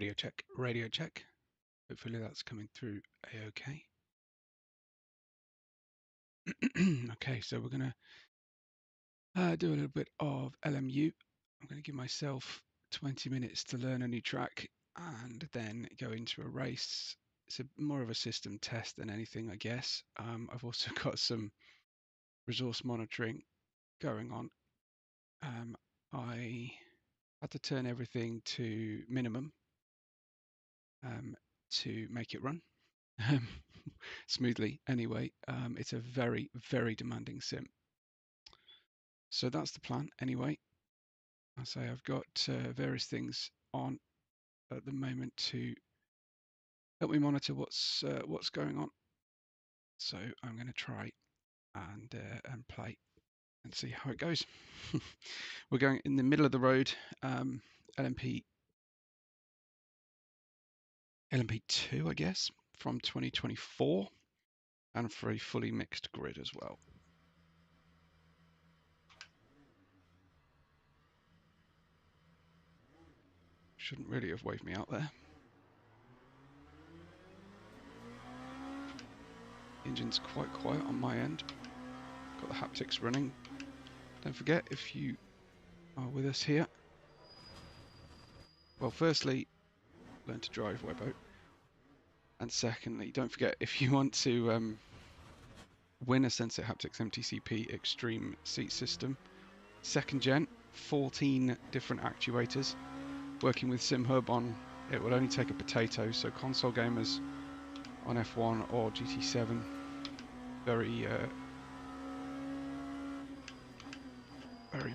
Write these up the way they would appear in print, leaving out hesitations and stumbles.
Radio check, radio check. Hopefully that's coming through a-okay. Okay, so we're going to do a little bit of LMU. I'm going to give myself 20 minutes to learn a new track and then go into a race. It's more of a system test than anything, I guess. I've also got some resource monitoring going on. I had to turn everything to minimum to make it run smoothly. Anyway, it's a very, very demanding sim. So that's the plan anyway. I say I've got various things on at the moment to help me monitor what's going on. So I'm going to try and play and see how it goes. We're going in the middle of the road, LMP2, I guess, from 2024, and for a fully mixed grid as well. Shouldn't really have waved me out there. Engine's quite quiet on my end. Got the haptics running. Don't forget, if you are with us here, well, firstly, learn to drive Webbo. And secondly, don't forget, if you want to win a Sensit Haptics MTC-P Extreme seat system, 2nd gen, 14 different actuators, working with SimHub on, it will only take a potato, so console gamers on F1 or GT7, very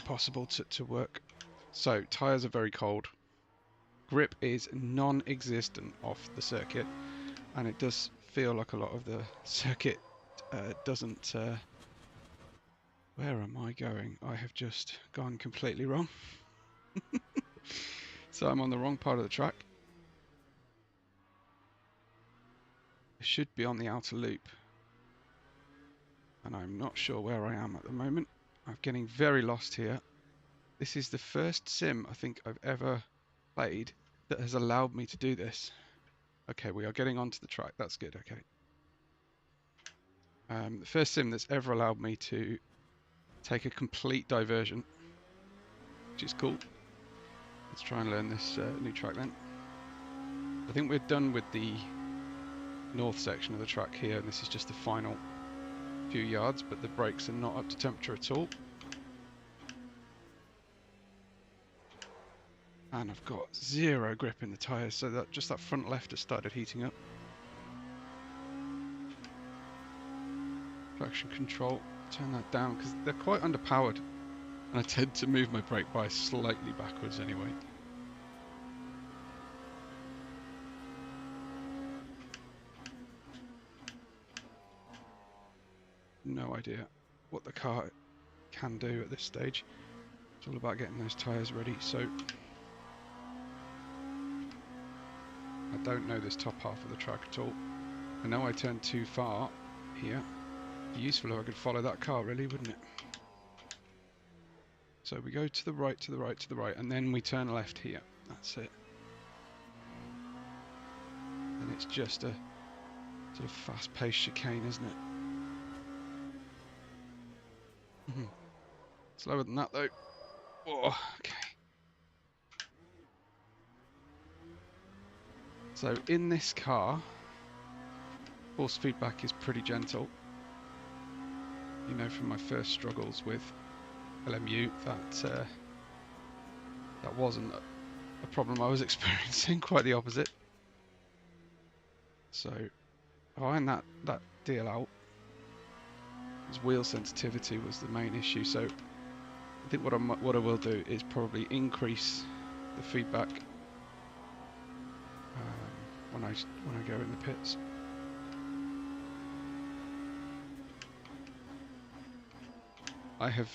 possible to work. So tyres are very cold, grip is non-existent off the circuit, and it does feel like a lot of the circuit doesn't... where am I going? I have just gone completely wrong. So I'm on the wrong part of the track. I should be on the outer loop, and I'm not sure where I am at the moment. I'm getting very lost here. This is the first sim I think I've ever played that has allowed me to do this. Okay, we are getting onto the track. That's good. Okay. The first sim that's ever allowed me to take a complete diversion, which is cool. Let's try and learn this new track then. I think we're done with the north section of the track here, and this is just the final few yards, but the brakes are not up to temperature at all. And I've got zero grip in the tyres, so that just that front left has started heating up. Traction control, turn that down because they're quite underpowered, and I tend to move my brake bias slightly backwards anyway. No idea what the car can do at this stage. It's all about getting those tyres ready, so I don't know this top half of the track at all. I know I turned too far here. It'd be useful if I could follow that car, really, wouldn't it? So we go to the right, to the right, to the right, and then we turn left here. That's it. And it's just a sort of fast-paced chicane, isn't it? Slower than that, though. Oh, okay. So in this car, force feedback is pretty gentle. You know from my first struggles with LMU that that wasn't a problem I was experiencing, quite the opposite. So behind that deal out, his wheel sensitivity was the main issue. So I think what I will do is probably increase the feedback when I go in the pits. I have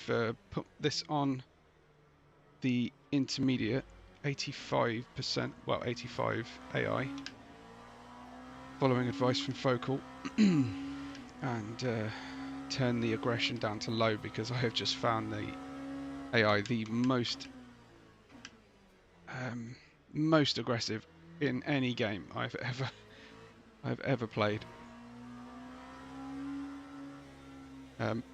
put this on the intermediate 85%, well 85 AI, following advice from Focal, and turn the aggression down to low because I have just found the AI the most aggressive in any game I've ever played.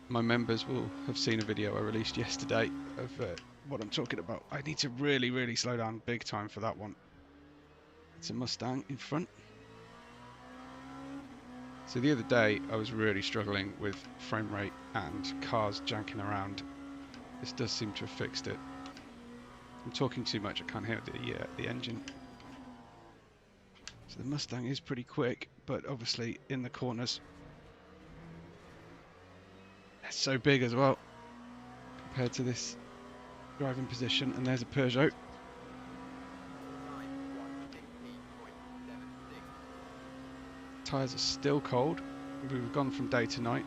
My members will have seen a video I released yesterday of what I'm talking about. I need to really slow down big time for that one. It's a Mustang in front. So the other day I was really struggling with frame rate and cars janking around. This does seem to have fixed it. I'm talking too much, I can't hear the engine. So the Mustang is pretty quick, but obviously in the corners it's so big as well compared to this driving position. And there's a Peugeot. Tyres are still cold. We've gone from day to night.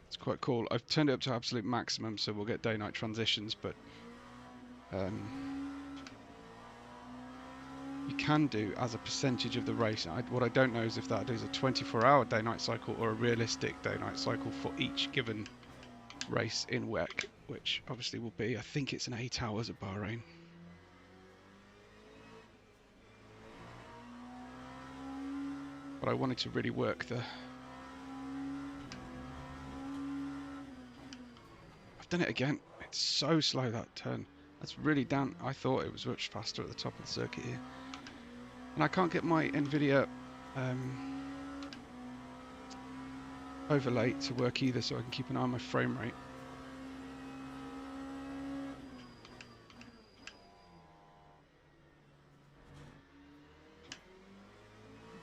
It's quite cool. I've turned it up to absolute maximum, so we'll get day-night transitions, but you can do as a percentage of the race. What I don't know is if that is a 24-hour day-night cycle or a realistic day-night cycle for each given race in WEC, which obviously will be, I think it's an 8 hours at Bahrain. But I wanted to really work the... I've done it again. It's so slow, that turn. That's really down. I thought it was much faster at the top of the circuit here. And I can't get my NVIDIA overlay to work either, so I can keep an eye on my frame rate.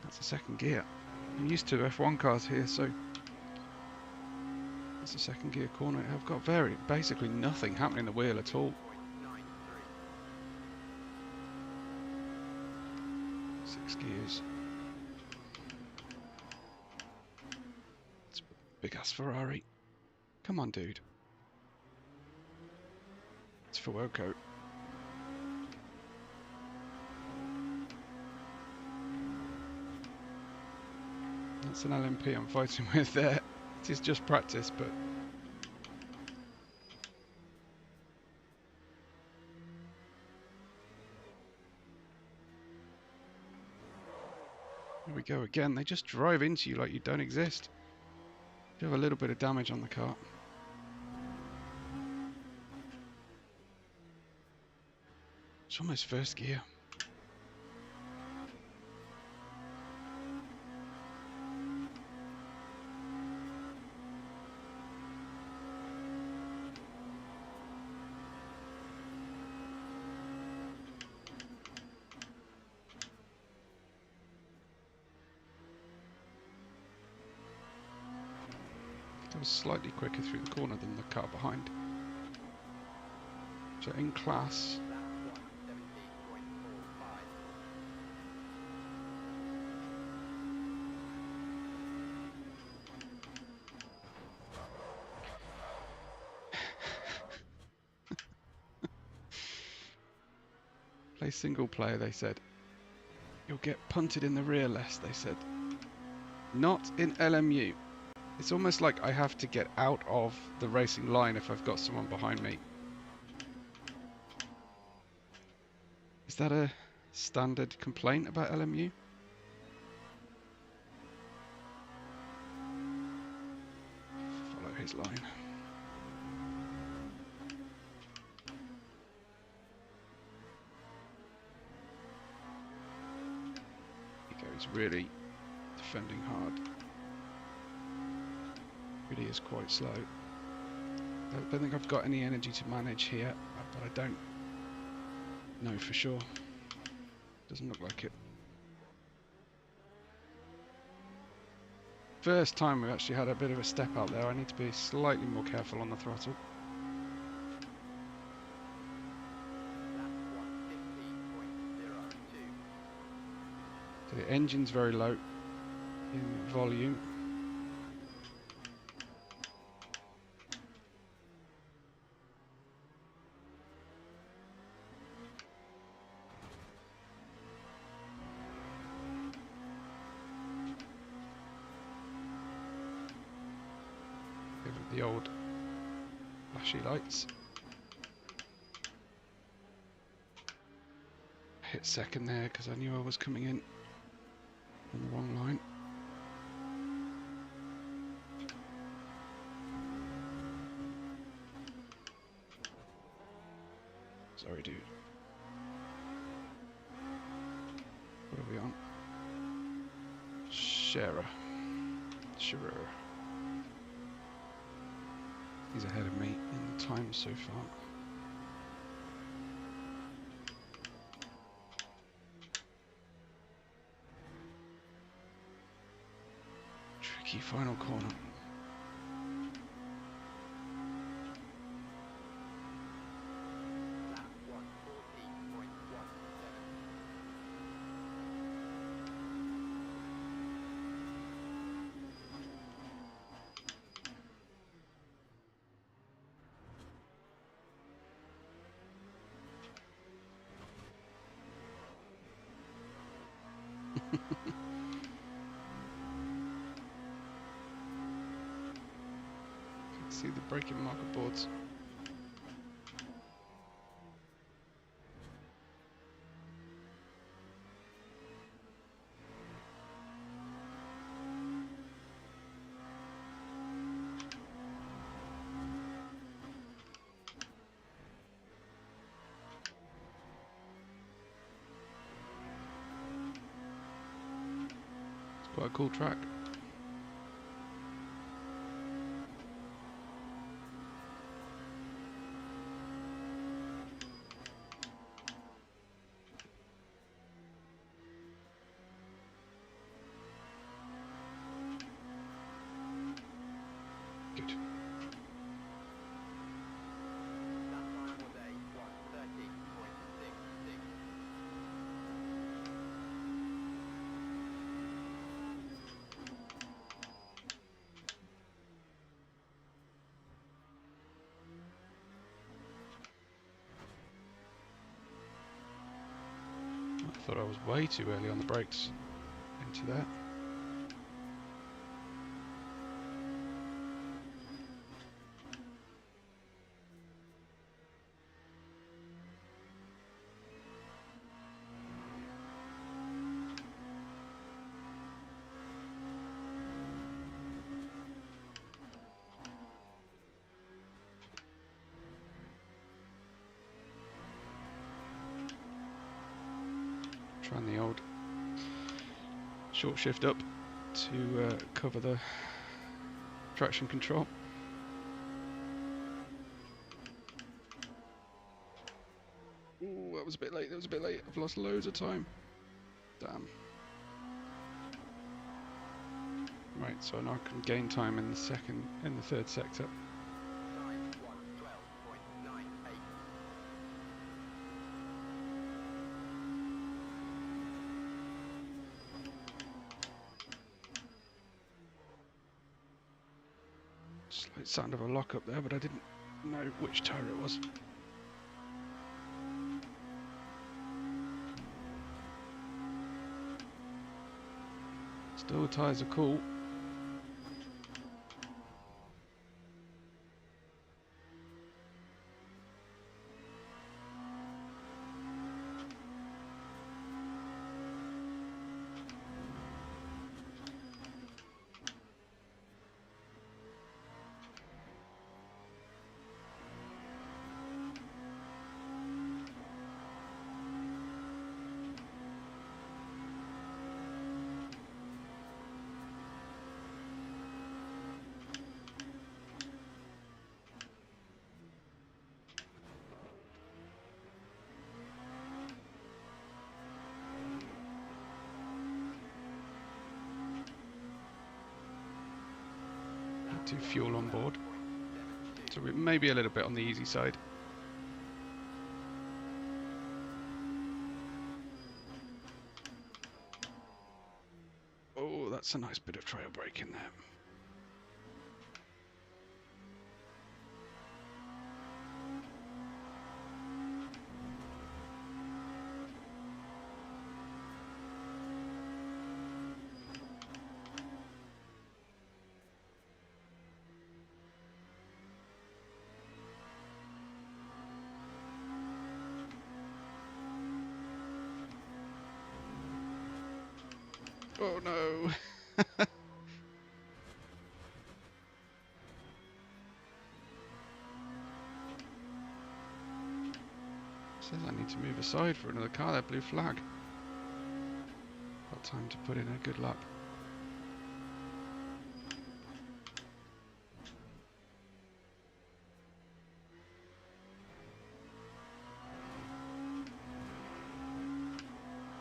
That's the second gear. I'm used to F1 cars here, so that's the second gear corner. I've got basically nothing happening in the wheel at all. 6 gears. It's a big ass Ferrari. Come on, dude. It's for Webbo. That's an LMP I'm fighting with there. It is just practice, but here we go again. They just drive into you like you don't exist. You have a little bit of damage on the car. It's almost first gear. I was slightly quicker through the corner than the car behind. So in class, play single player, they said. You'll get punted in the rear less, they said. Not in LMU. It's almost like I have to get out of the racing line if I've got someone behind me. Is that a standard complaint about LMU? Follow his line. He goes really defending hard. Really is quite slow. I don't think I've got any energy to manage here, but I don't know for sure. Doesn't look like it. First time we've actually had a bit of a step out there. I need to be slightly more careful on the throttle. So the engine's very low in volume. The old flashy lights. hit second there because I knew I was coming in on the wrong line. Sorry, dude. What are we on? Scherer. He's ahead of me in the time so far. Tricky final corner. See the braking marker boards. It's quite a cool track. Good. I thought I was way too early on the brakes into that. Trying the old short shift up to cover the traction control. Ooh, that was a bit late. I've lost loads of time. Damn. Right, so now I can gain time in the third sector. Slight sound of a lock up there, but I didn't know which tyre it was. Still, the tyres are cool. To fuel on board, so it may be a little bit on the easy side. Oh, that's a nice bit of trail brake in there. Oh no! Says I need to move aside for another car. That blue flag. Got time to put in a good lap.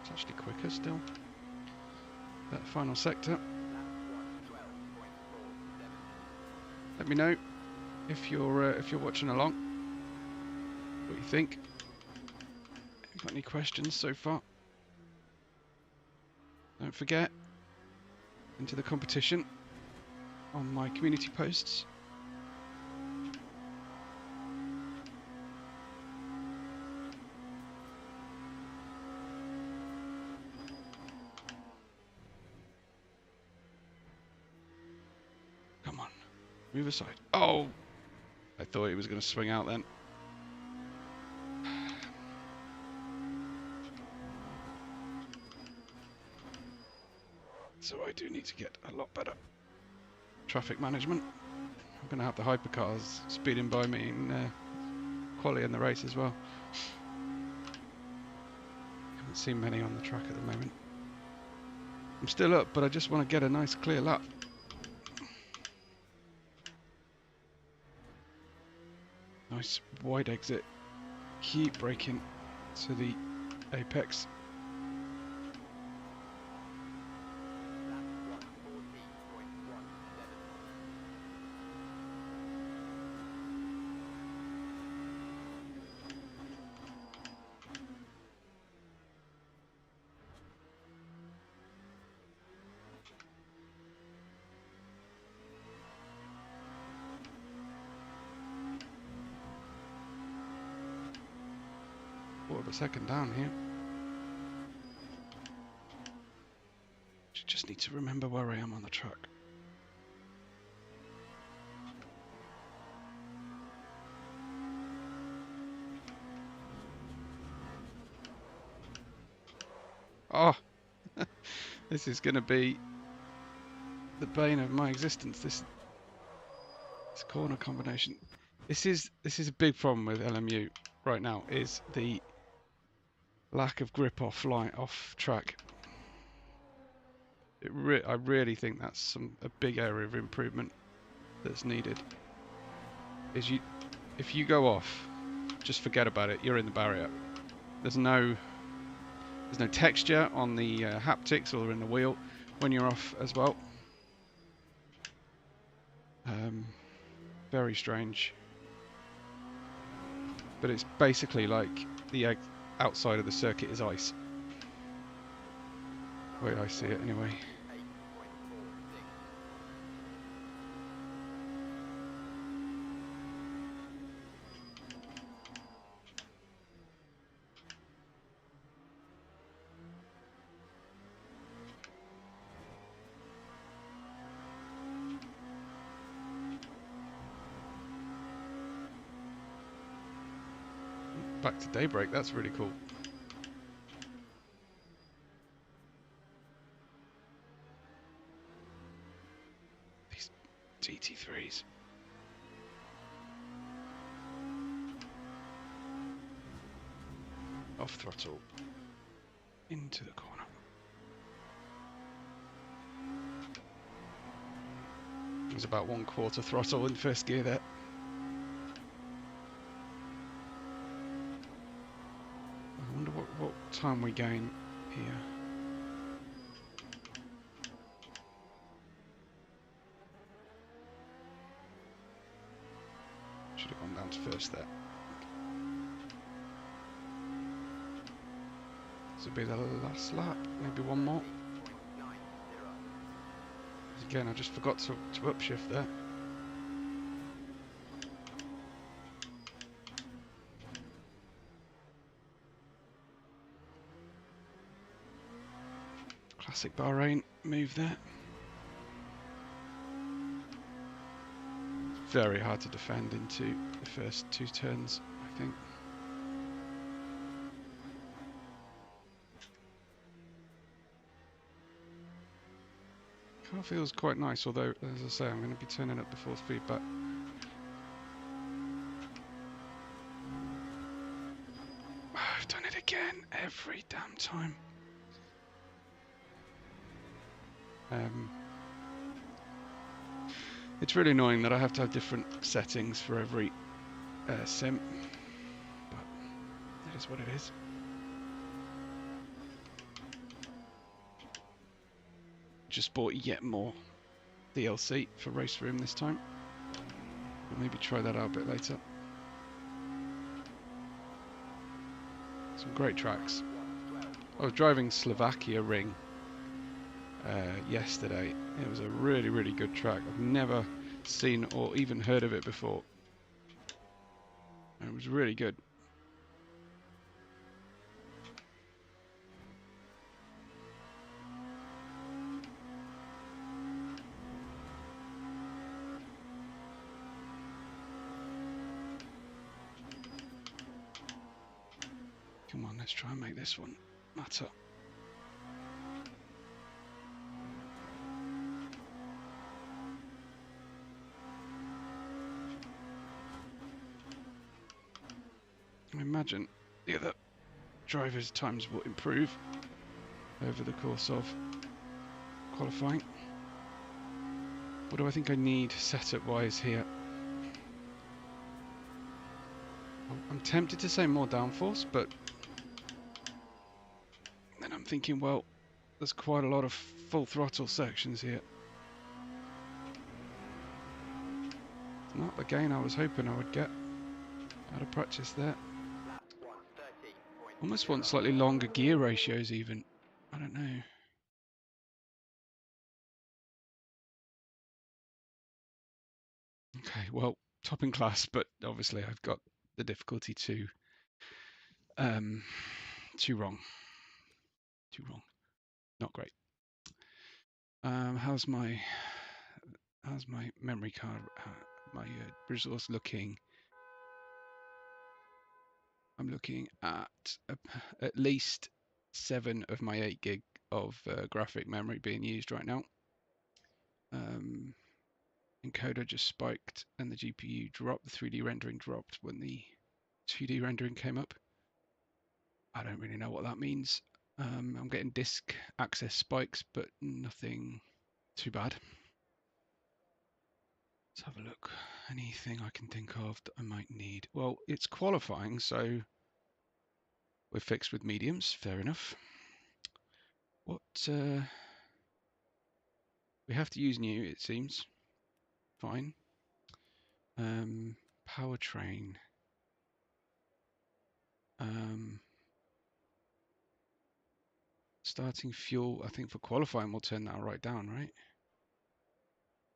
It's actually quicker still. That final sector. Let me know if you're watching along. What you think? Got any questions so far? Don't forget, into the competition on my community posts. Come on, move aside. Oh, I thought he was going to swing out then. So I do need to get a lot better traffic management. I'm going to have the hypercars speeding by me in quali in the race as well. Haven't seen many on the track at the moment. I'm still up, but I just want to get a nice clear lap. Nice wide exit. Keep braking to the apex. Of a second down here. Just need to remember where I am on the track. Oh, this is going to be the bane of my existence. This corner combination. This is a big problem with LMU right now. Is the lack of grip off track. I really think that's a big area of improvement that's needed. If you go off, just forget about it. You're in the barrier. There's no texture on the haptics or in the wheel when you're off as well. Very strange. But it's basically like the outside of the circuit is ice. The way I see it anyway. Back to daybreak, that's really cool. These GT3s. Off throttle. Into the corner. It was about 1/4 throttle in first gear there. I wonder what time we gain here. Should have gone down to first there. This will be the last lap, maybe one more. Again, I just forgot to upshift there. Classic Bahrain move there. Very hard to defend into the first 2 turns, I think. Car feels quite nice, although, as I say, I'm going to be turning up the 4th speed, but I've done it again every damn time. It's really annoying that I have to have different settings for every sim, but it is what it is. Just bought yet more DLC for Race Room this time. I'll maybe try that out a bit later. Some great tracks. I was driving Slovakia Ring yesterday. It was a really, really good track. I've never seen or even heard of it before. It was really good. Come on, let's try and make this one matter. I imagine the other drivers' times will improve over the course of qualifying. What do I think I need setup-wise here? I'm tempted to say more downforce, but then I'm thinking, well, there's quite a lot of full throttle sections here. Not the gain I was hoping I would get out of practice there. Almost want slightly longer gear ratios even. I don't know. Okay, well, top in class, but obviously I've got the difficulty too wrong. Too wrong. Not great. How's my memory card, my resource looking? I'm looking at least 7 of my 8 gig of graphic memory being used right now. Encoder just spiked and the GPU dropped. The 3D rendering dropped when the 2D rendering came up. I don't really know what that means. I'm getting disk access spikes, but nothing too bad. Let's have a look. Anything I can think of that I might need? Well, it's qualifying, so we're fixed with mediums. Fair enough. What we have to use new, it seems. Fine. Powertrain. Starting fuel, I think for qualifying we'll turn that right down, right?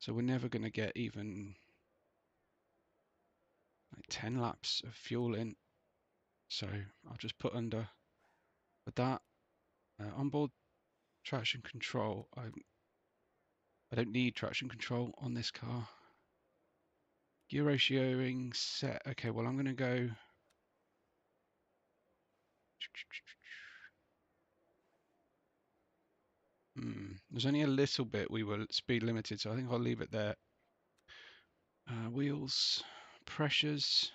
So we're never going to get even like 10 laps of fuel in. So I'll just put under that. Onboard traction control. I don't need traction control on this car. Gear ratioing set. Okay, well I'm going to go. There's only a little bit we were speed limited, so I think I'll leave it there. Wheels, pressures.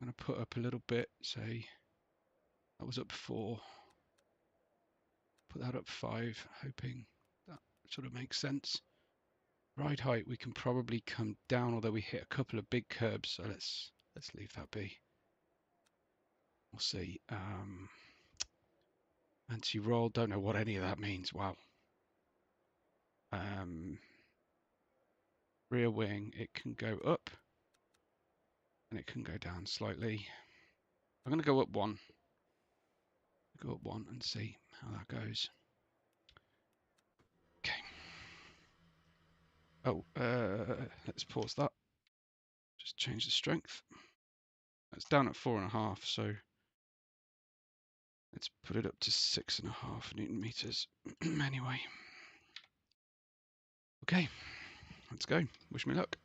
I'm going to put up a little bit, say that was up 4. Put that up 5, hoping that sort of makes sense. Ride height we can probably come down, although we hit a couple of big curbs, so let's leave that be. We'll see. Anti-roll, don't know what any of that means. Wow. Rear wing, it can go up and it can go down slightly. I'm going to go up 1. Go up 1 and see how that goes. Okay. Oh, let's pause that. Just change the strength. It's down at 4.5, so let's put it up to 6.5 Newton meters. Anyway. Okay, let's go. Wish me luck.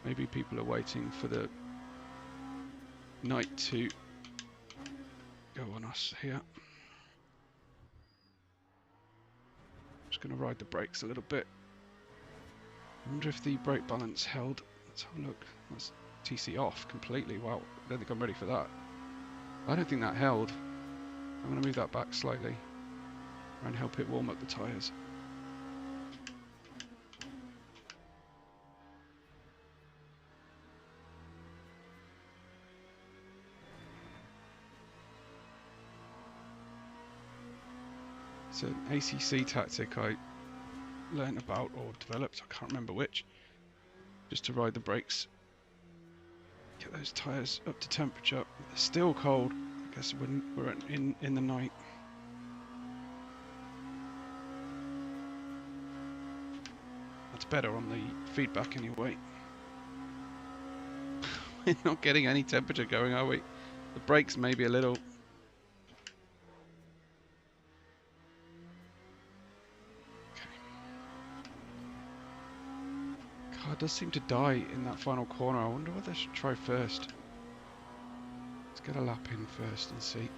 Maybe people are waiting for the night to go on us here. Just going to ride the brakes a little bit. I wonder if the brake balance held. Let's have a look. That's TC off completely. Wow, I don't think I'm ready for that. I don't think that held. I'm going to move that back slightly and help it warm up the tyres. It's an ACC tactic I learnt about or developed, I can't remember which, just to ride the brakes, get those tyres up to temperature. They're still cold, I guess when we're in the night. That's better on the feedback anyway. We're not getting any temperature going, are we? The brakes maybe a little. Car does seem to die in that final corner. I wonder what I should try first. Let's get a lap in first and see.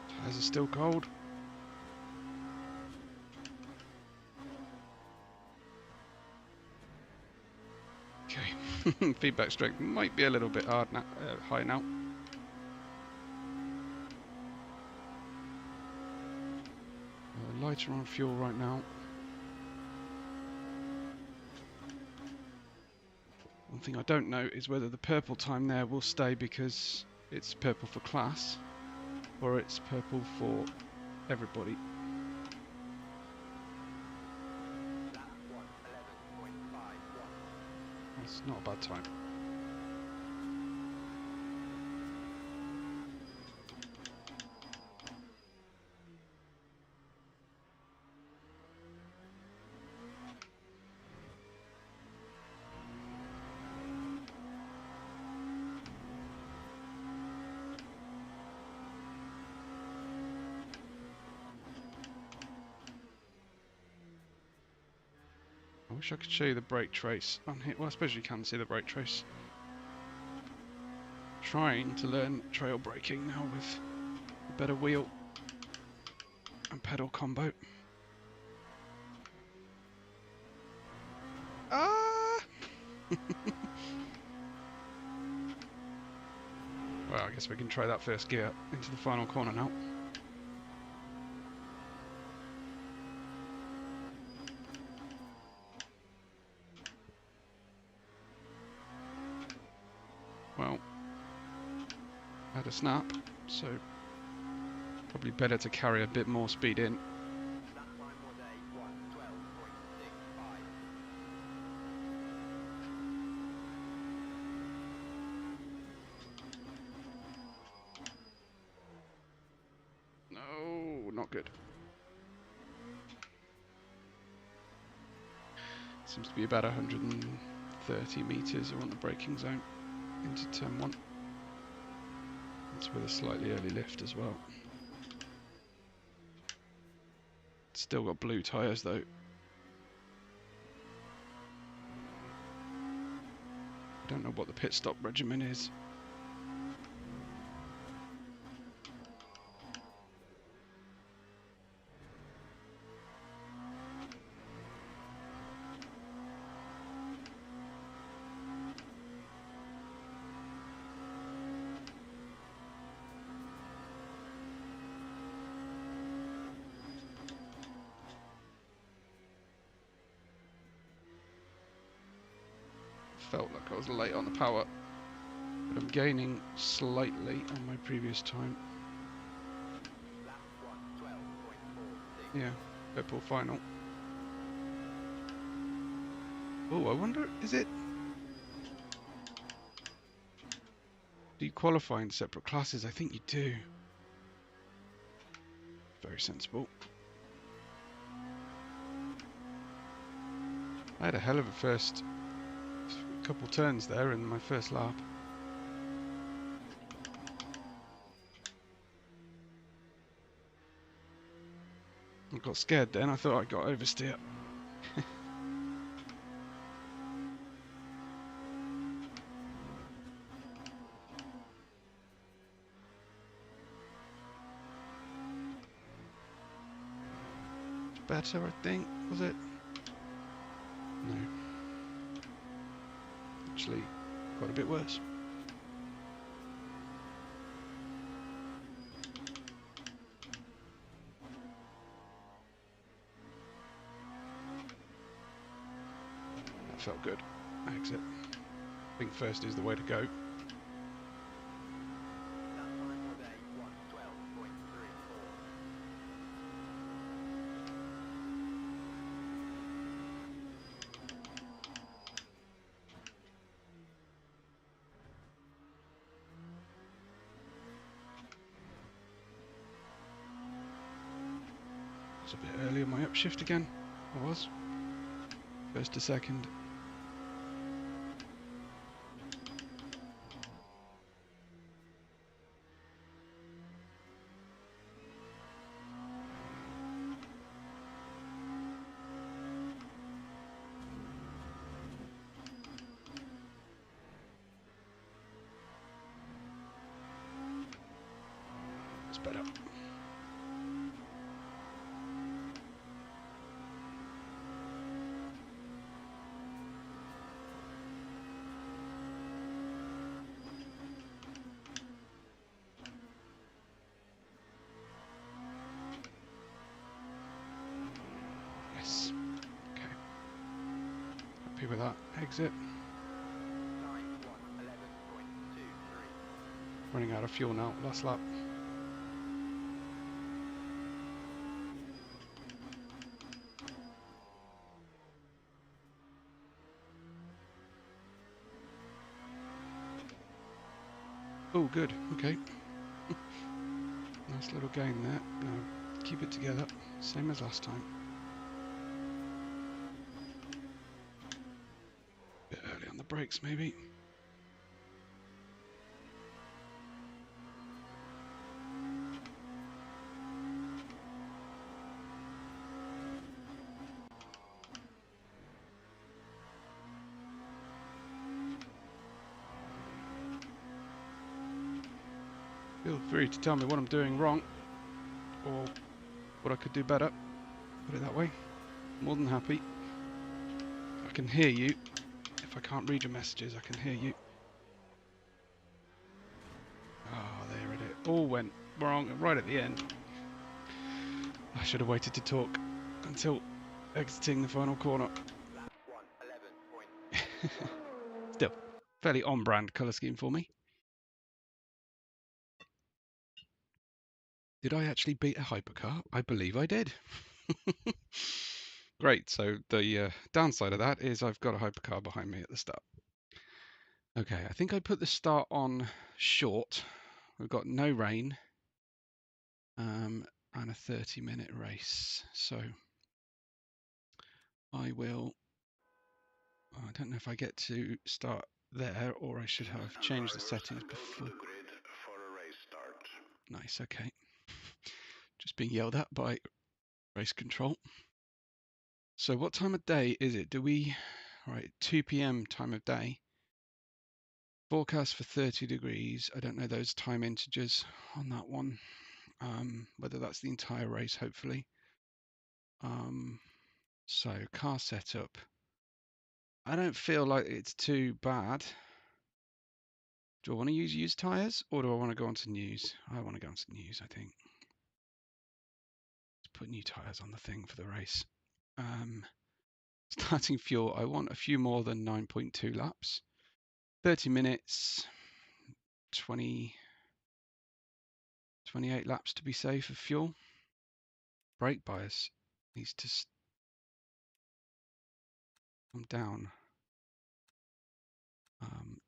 Tyres are still cold. Okay, feedback strength might be a little bit hard now, high now. Lighter on fuel right now. One thing I don't know is whether the purple time there will stay because it's purple for class, or it's purple for everybody. That's not a bad time. I wish I could show you the brake trace on here. Well, I suppose you can see the brake trace. Trying to learn trail braking now with a better wheel and pedal combo. Ah! Well, I guess we can try that first gear into the final corner now. Well, I had a snap, so probably better to carry a bit more speed in. No, not good. Seems to be about 130 meters around the braking zone into turn 1. That's with a slightly early lift as well. Still got blue tyres though. I don't know what the pit stop regimen is. Felt like I was late on the power, but I'm gaining slightly on my previous time. Yeah, purple final. Oh, I wonder, is it? Do you qualify in separate classes? I think you do. Very sensible. I had a hell of a first couple turns there in my first lap. I got scared then. I thought I got oversteer. Better, I think, was it? No. Actually, got a bit worse. That felt good. Exit. I think first is the way to go. It's a bit early on my upshift again. I was. First to second. It's better. Yes. Okay. Happy with that. Exit. Running out of fuel now. Last lap. Oh, good. Okay. Nice little gain there. Now keep it together. Same as last time. Bit early on the brakes, maybe. Feel free to tell me what I'm doing wrong or what I could do better. Put it that way. More than happy. I can hear you. If I can't read your messages, I can hear you. Oh, there it is. All went wrong right at the end. I should have waited to talk until exiting the final corner. Still, fairly on-brand colour scheme for me. Did I actually beat a hypercar? I believe I did. Great, so the downside of that is I've got a hypercar behind me at the start. Okay, I think I put the start on short. We've got no rain and a 30-minute race. So I will, I don't know if I get to start there or I should have changed the settings before. Nice, okay. Just being yelled at by race control. So what time of day is it? Do we, right, 2 p.m. time of day. Forecast for 30 degrees. I don't know those time integers on that one. Whether that's the entire race, hopefully. So car setup. I don't feel like it's too bad. Do I want to use used tyres or do I want to go on to news? I want to go on to news, I think. Let's put new tyres on the thing for the race. Starting fuel, I want a few more than 9.2 laps. 30 minutes, 28 laps to be safe of fuel. Brake bias needs to... I'm down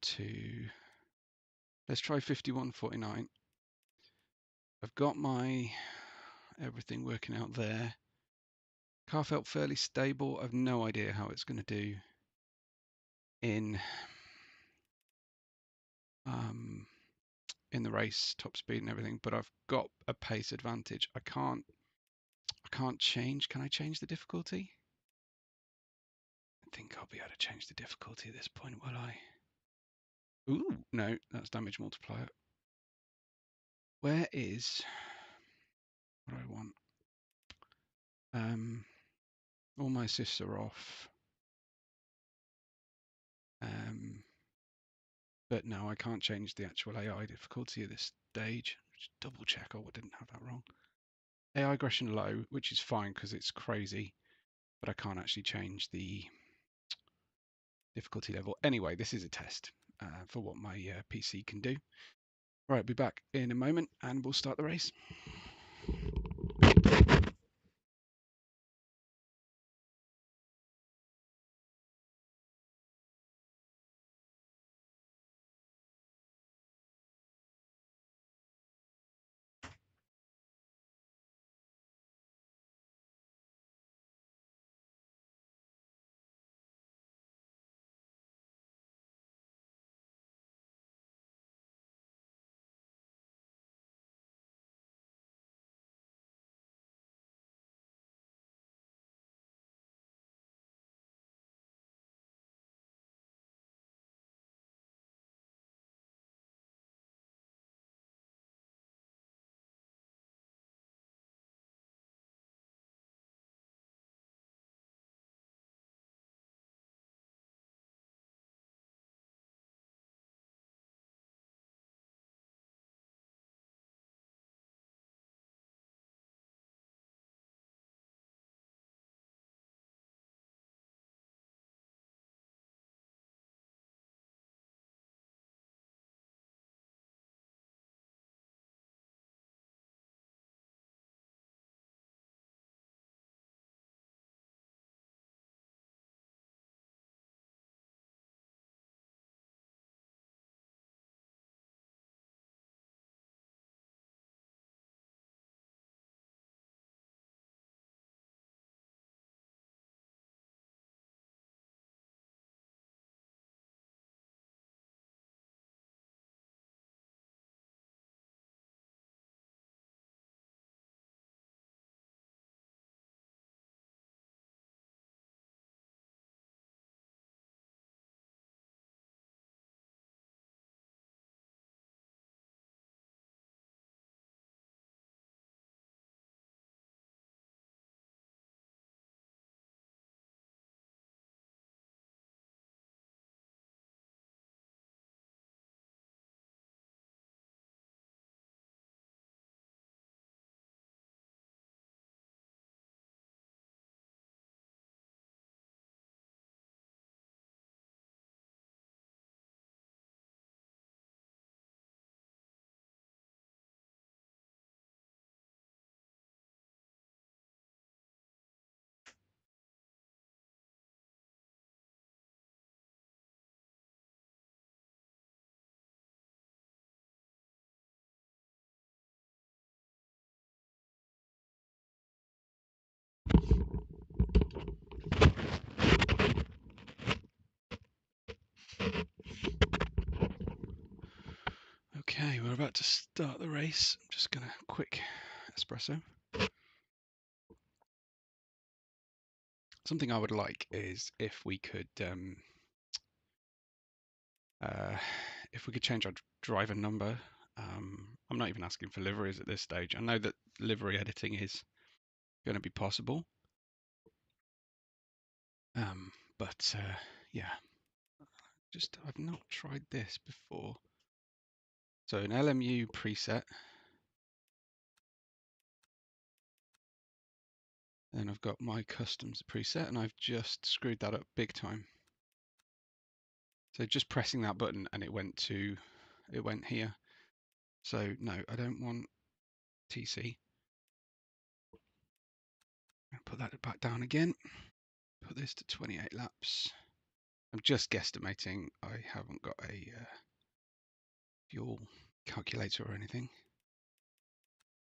to, let's try 51.49. I've got my everything working out there. Car felt fairly stable. I've no idea how it's going to do in the race, top speed and everything, but I've got a pace advantage. I can't change. Can I change the difficulty? I think I'll be able to change the difficulty at this point, will I? Ooh, no, that's damage multiplier. Where is what do I want? All my assists are off. But no, I can't change the actual AI difficulty at this stage. Just double check. Oh, I didn't have that wrong. AI aggression low, which is fine because it's crazy, but I can't actually change the difficulty level. Anyway, this is a test for what my PC can do. Right, be back in a moment and we'll start the race. Okay, we're about to start the race. I'm just gonna quick espresso. Something I would like is if we could change our driver number. I'm not even asking for liveries at this stage. I know that livery editing is going to be possible, but yeah, I've not tried this before. So an LMU preset, then I've got my customs preset, and I've just screwed that up big time. So just pressing that button and it went here. So no, I don't want TC. Put that back down again. put this to 28 laps. I'm just guesstimating. I haven't got a fuel calculator or anything.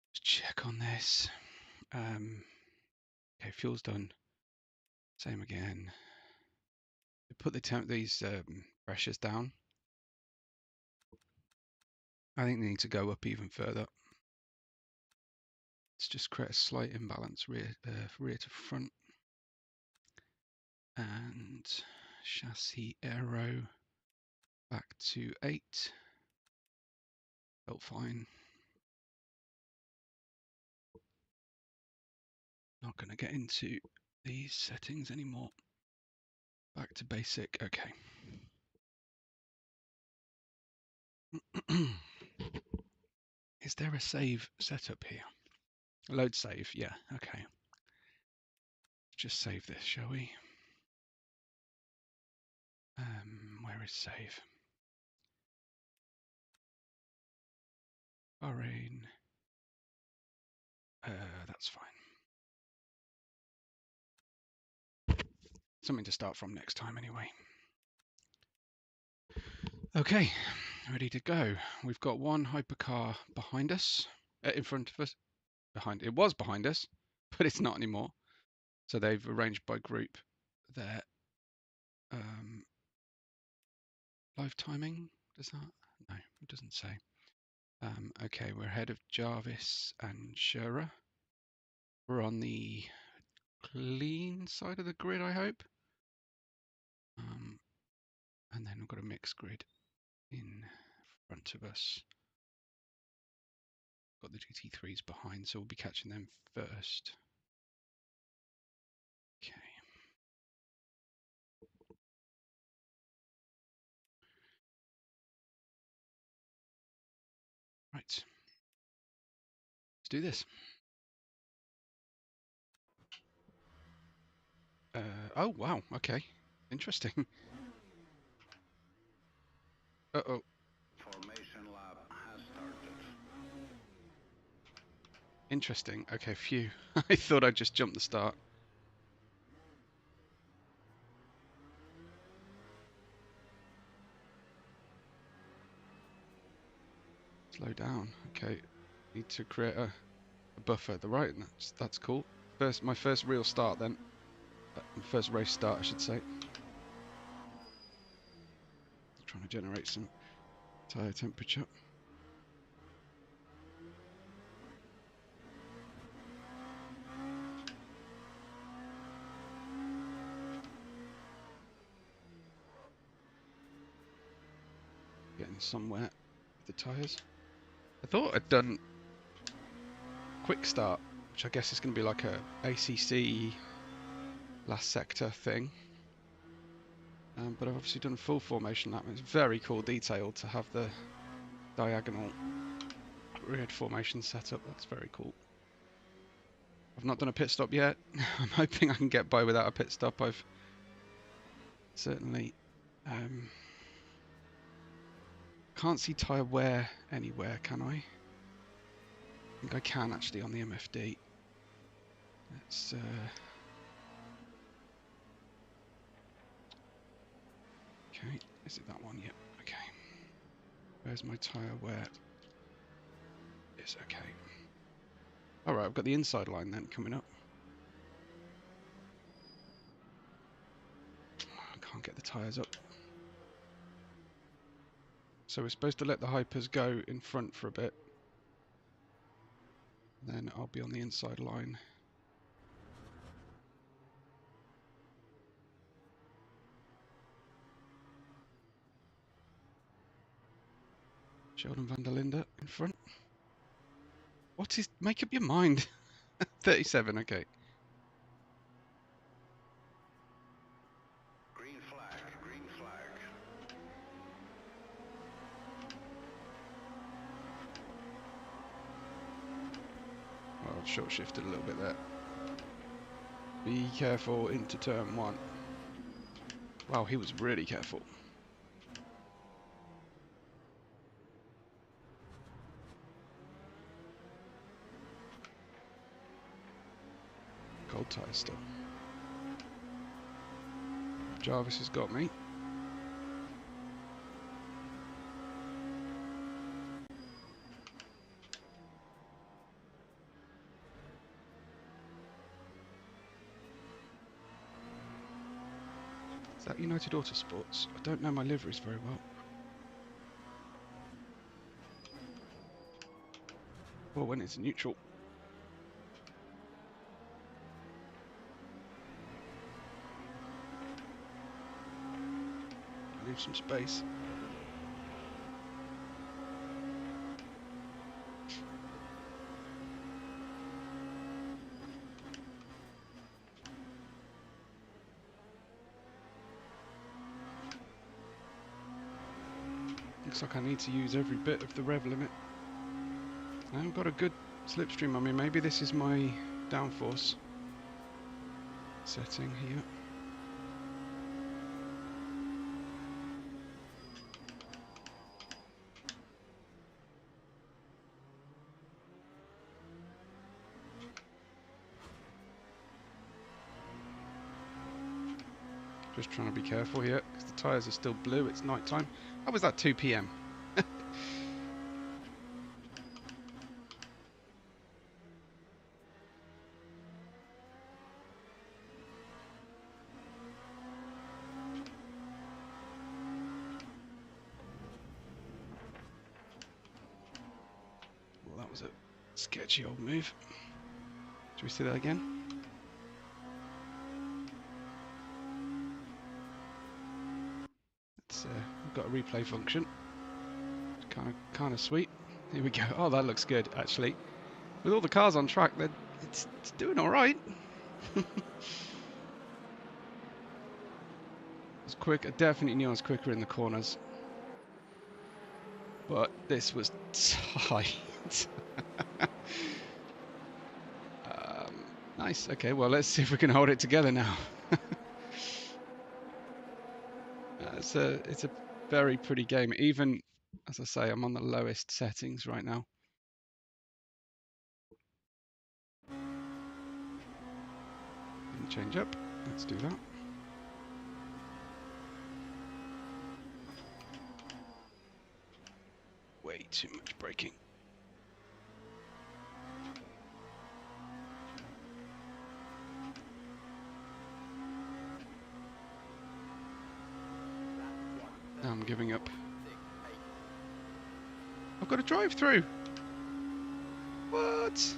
Let's check on this. Okay, fuel's done. Same again. Put these pressures down. I think they need to go up even further. Let's just create a slight imbalance rear to front. And chassis aero back to 8. Felt fine. Not going to get into these settings anymore. Back to basic. Okay. Is there a save setup here? Load save. Yeah. Okay. Just save this, shall we? Where is save? Bahrain. That's fine. Something to start from next time anyway. Okay, ready to go. We've got one hypercar behind us, in front of us. It was behind us, but it's not anymore. So they've arranged by group their live timing. Does that? No, it doesn't say. Okay, we're ahead of Jarvis and Shearer. We're on the clean side of the grid, I hope. And then we've got a mixed grid in front of us. Got the GT3s behind, so we'll be catching them first. Okay. Right. Let's do this. Oh, wow. Okay. Interesting. Uh-oh. Formation lab has started. Interesting. Okay, phew. I thought I'd just jumped the start. Slow down. Okay. Need to create a buffer at the right, and that's cool. My first real start then. First race start, I should say. Trying to generate some tyre temperature. Getting somewhere with the tyres. I thought I'd done quick start, which I guess is going to be like a ACC last sector thing. But I've obviously done full formation lap. It's very cool detail to have the diagonal grid formation set up. That's very cool. I've not done a pit stop yet. I'm hoping I can get by without a pit stop. I've certainly can't see tyre wear anywhere, can I? I think I can actually on the MFD. Let's okay, is it that one? Yep, okay. Where's my tyre wear? It's okay. Alright, I've got the inside line then coming up. I can't get the tyres up. So we're supposed to let the hypers go in front for a bit. Then I'll be on the inside line. Sheldon van der Linde in front. What is... Make up your mind. 37, okay. Green flag, green flag. Well, I've short shifted a little bit there. Be careful into turn 1. Wow, he was really careful. Cold tyre still. Jarvis has got me. Is that United Autosports? I don't know my liveries very well. Well, when it's neutral. Leave some space. Looks like I need to use every bit of the rev limit. I haven't got a good slipstream on me. Maybe this is my downforce setting here. Just trying to be careful here because the tyres are still blue. It's night time. How was that 2 p.m? Well, that was a sketchy old move. Should we see that again? We've got a replay function. Kind of sweet. Here we go. Oh, that looks good actually. With all the cars on track, it's doing all right. It's quick. I definitely knew I was quicker in the corners, but this was tight. Nice. Okay. Well, let's see if we can hold it together now. It's a very pretty game. Even as I say, I'm on the lowest settings right now. And change up. Let's do that. Way too much braking. Now I'm giving up. I've got a drive through. What?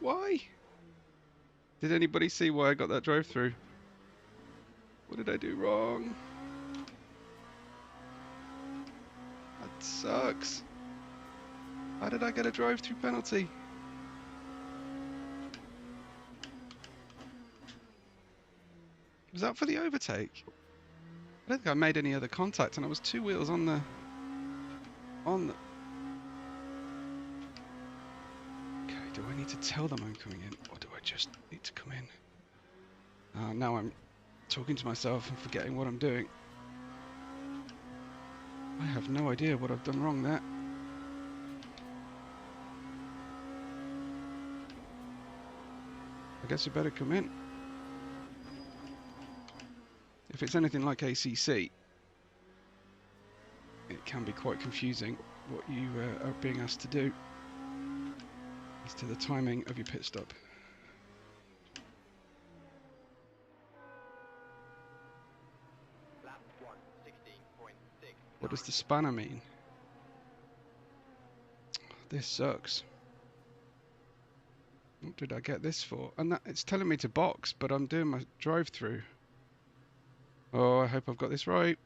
Why? Did anybody see why I got that drive through? What did I do wrong? That sucks. How did I get a drive through penalty? Was that for the overtake? I don't think I made any other contact, and I was 2 wheels on the. Okay, do I need to tell them I'm coming in, or do I just need to come in? Now I'm talking to myself and forgetting what I'm doing. I have no idea what I've done wrong there. I guess you better come in. If it's anything like ACC, it can be quite confusing what you are being asked to do as to the timing of your pit stop. What does the spanner mean? This sucks. What did I get this for? And that, it's telling me to box, but I'm doing my drive-through. Oh, I hope I've got this right.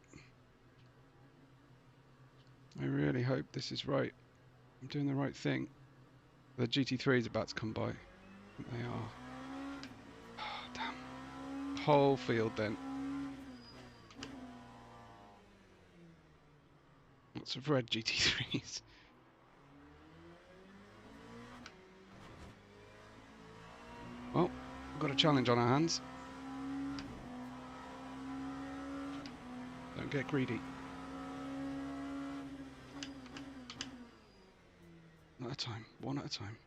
I really hope this is right. I'm doing the right thing. The GT3 is about to come by. They are. Oh, damn. Whole field then. Lots of red GT3s. Well, we've got a challenge on our hands. Don't get greedy. One at a time. One at a time.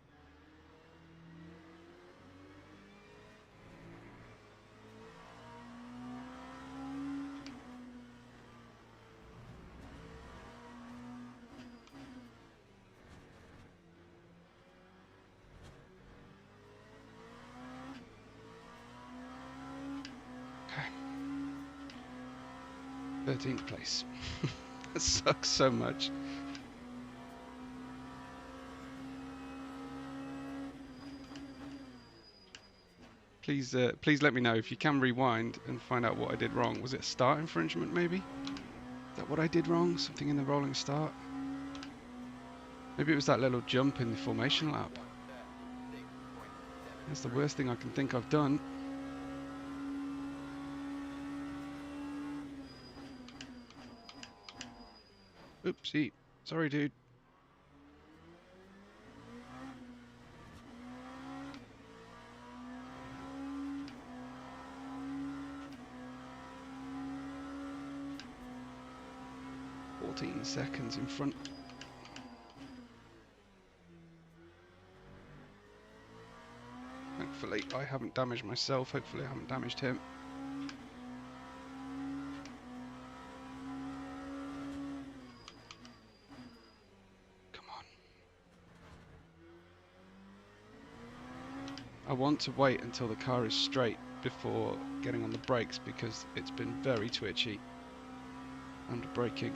13th place. That sucks so much. Please let me know if you can rewind and find out what I did wrong. Was it start infringement maybe? Is that what I did wrong? Something in the rolling start? Maybe it was that little jump in the formation lap. That's the worst thing I can think I've done. Oopsie. Sorry, dude. Seconds in front. Thankfully, I haven't damaged myself. Hopefully, I haven't damaged him. Come on. I want to wait until the car is straight before getting on the brakes because it's been very twitchy under braking.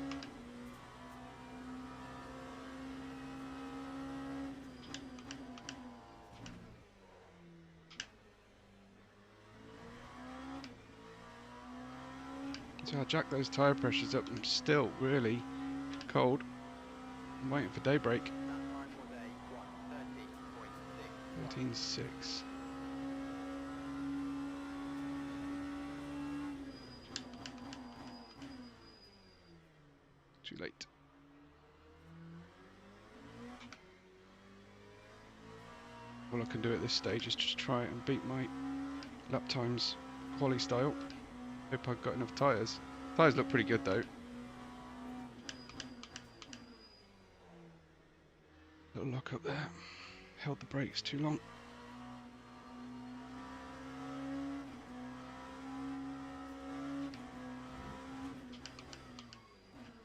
So I'll jack those tyre pressures up. I'm still really cold. I'm waiting for daybreak. 13.6. Too late. All I can do at this stage is just try and beat my lap times quali style. Hope I've got enough tyres. Tyres look pretty good though. Little lock up there. Held the brakes too long.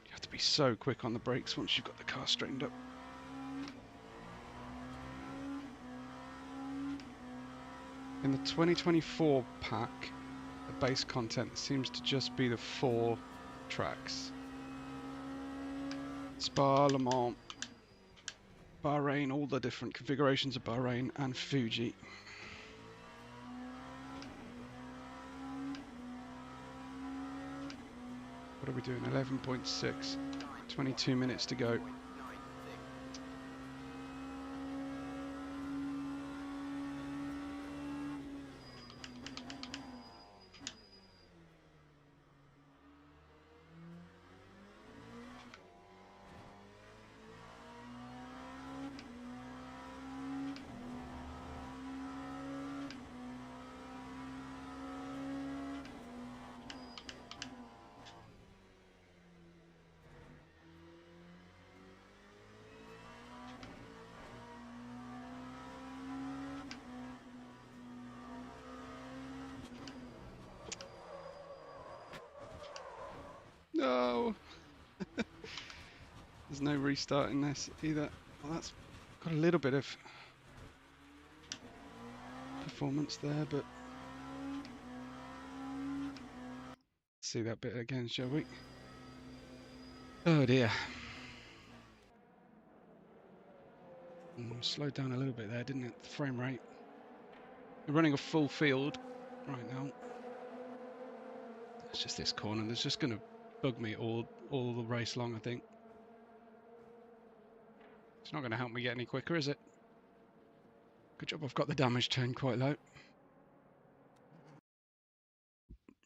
You have to be so quick on the brakes once you've got the car straightened up. In the 2024 pack, the base content seems to just be the 4 tracks. Spa, Le Mans, Bahrain, all the different configurations of Bahrain, and Fuji. What are we doing? 11.6. 22 minutes to go. No! There's no restarting this either. Well, that's got a little bit of performance there, but let's see that bit again, shall we? Oh dear. Slowed down a little bit there, didn't it? The frame rate. We're running a full field right now. It's just this corner. That's just going to bug me all the race long, I think. It's not going to help me get any quicker, is it? Good job I've got the damage turned quite low.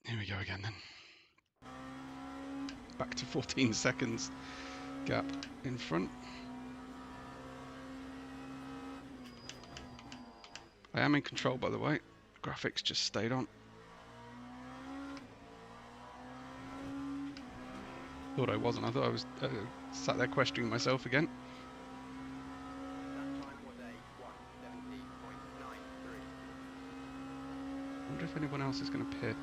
Here we go again then. Back to 14 seconds gap in front. I am in control, by the way. The graphics just stayed on. Thought I wasn't. I thought I was sat there questioning myself again. I wonder if anyone else is going to pit.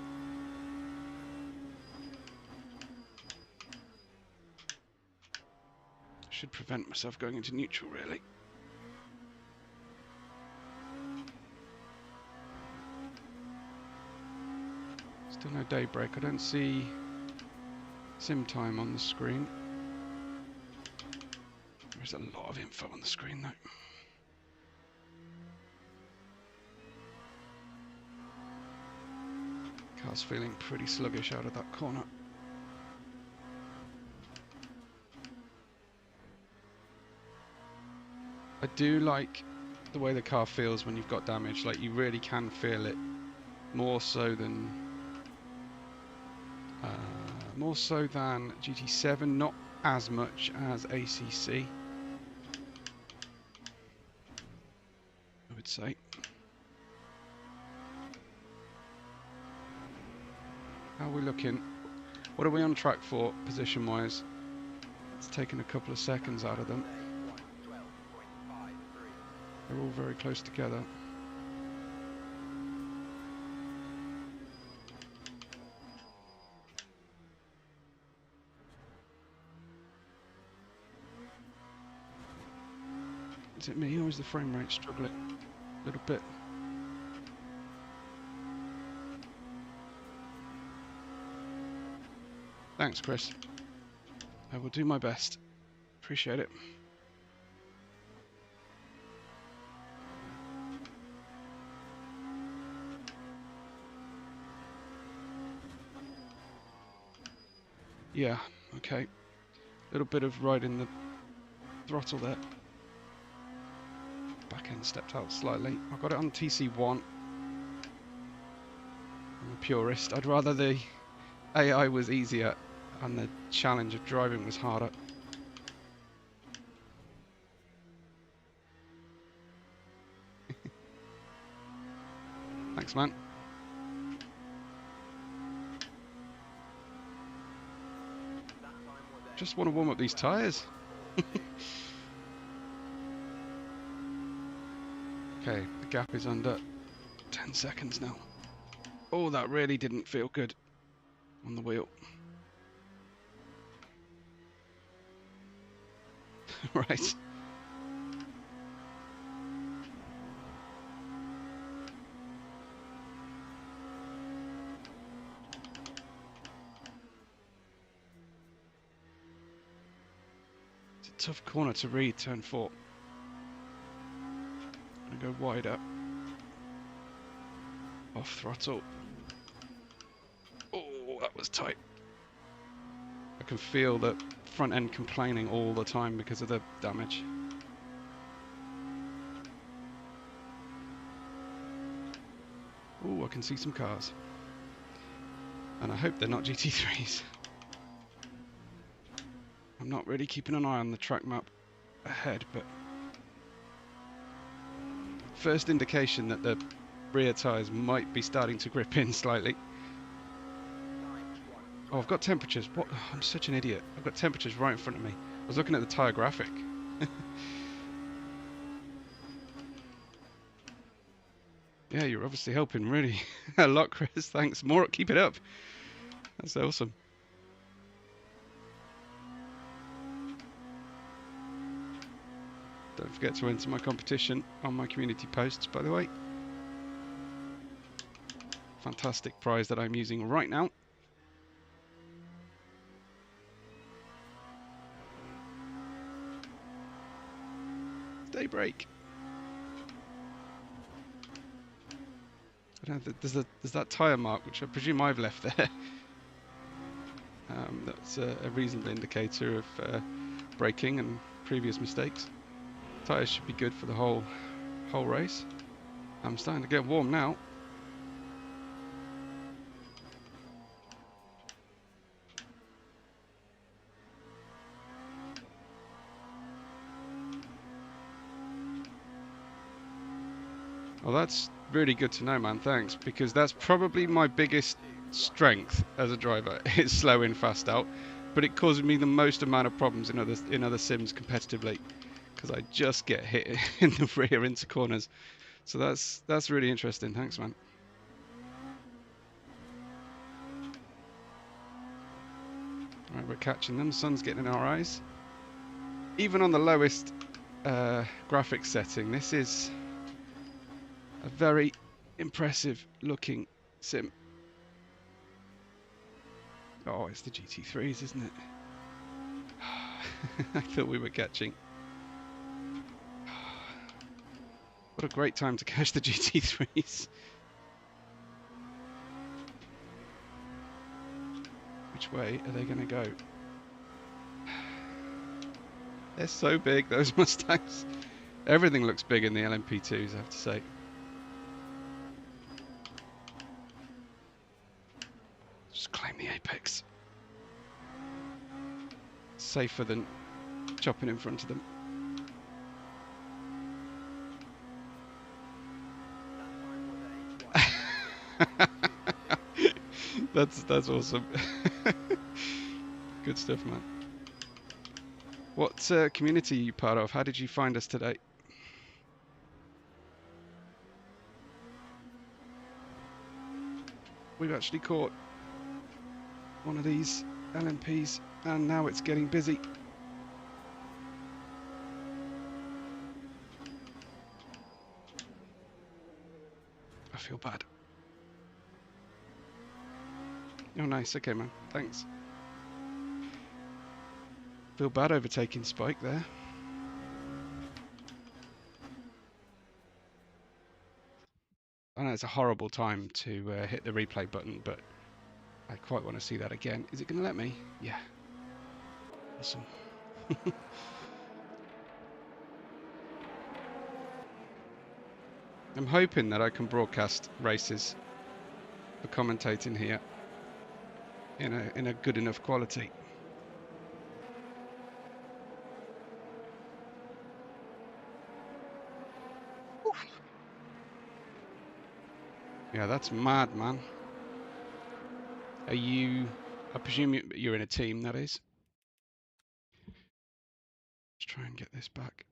Should prevent myself going into neutral, really. Still no daybreak. I don't see sim time on the screen. There's a lot of info on the screen though. Car's feeling pretty sluggish out of that corner. I do like the way the car feels when you've got damage. Like, you really can feel it more so than GT7, not as much as ACC, I would say. How are we looking? What are we on track for position wise? It's taken a couple of seconds out of them. They're all very close together. Is it me or is the frame rate struggling a little bit? Thanks, Chris. I will do my best. Appreciate it. Yeah, okay. A little bit of riding the throttle there. Back end stepped out slightly. I got it on TC1. I'm a purist. I'd rather the AI was easier and the challenge of driving was harder. Thanks, man. Just want to warm up these tyres. Okay, the gap is under 10 seconds now. Oh, that really didn't feel good on the wheel. Right. It's a tough corner to read, turn 4. I'm going to go wider. Off throttle. Oh, that was tight. I can feel the front end complaining all the time because of the damage. Oh, I can see some cars. And I hope they're not GT3s. I'm not really keeping an eye on the track map ahead, but first indication that the rear tyres might be starting to grip in slightly. Oh, I've got temperatures. What? I'm such an idiot. I've got temperatures right in front of me. I was looking at the tyre graphic. Yeah, you're obviously helping really a lot, Chris. Thanks. More. Keep it up. That's awesome. Don't forget to enter my competition on my community posts, by the way. Fantastic prize that I'm using right now. Daybreak. I don't know, there's that tyre mark, which I presume I've left there. That's a reasonable indicator of braking and previous mistakes. Tyres should be good for the whole race. I'm starting to get warm now. Well, that's really good to know, man. Thanks, because that's probably my biggest strength as a driver. It's slow in, fast out, but it causes me the most amount of problems in other sims competitively, because I just get hit in the rear into corners. So that's really interesting. Thanks, man. Right, we're catching them. Sun's getting in our eyes. Even on the lowest graphics setting, this is a very impressive looking sim. Oh, it's the GT3s, isn't it? I thought we were catching. What a great time to catch the GT3s. Which way are they going to go? They're so big, those Mustangs. Everything looks big in the LMP2s, I have to say. Just claim the apex. Safer than chopping in front of them. That's awesome. Good stuff, man. What community are you part of? How did you find us today? We've actually caught one of these LMPs and now it's getting busy. I feel bad. Oh, nice. Okay, man. Thanks. Feel bad overtaking Spike there. I know it's a horrible time to hit the replay button, but I quite want to see that again. Is it going to let me? Yeah. Awesome. I'm hoping that I can broadcast races for commentating here in a good enough quality. Yeah, that's mad, man. Are you... I presume you're in a team, that is. Let's try and get this back.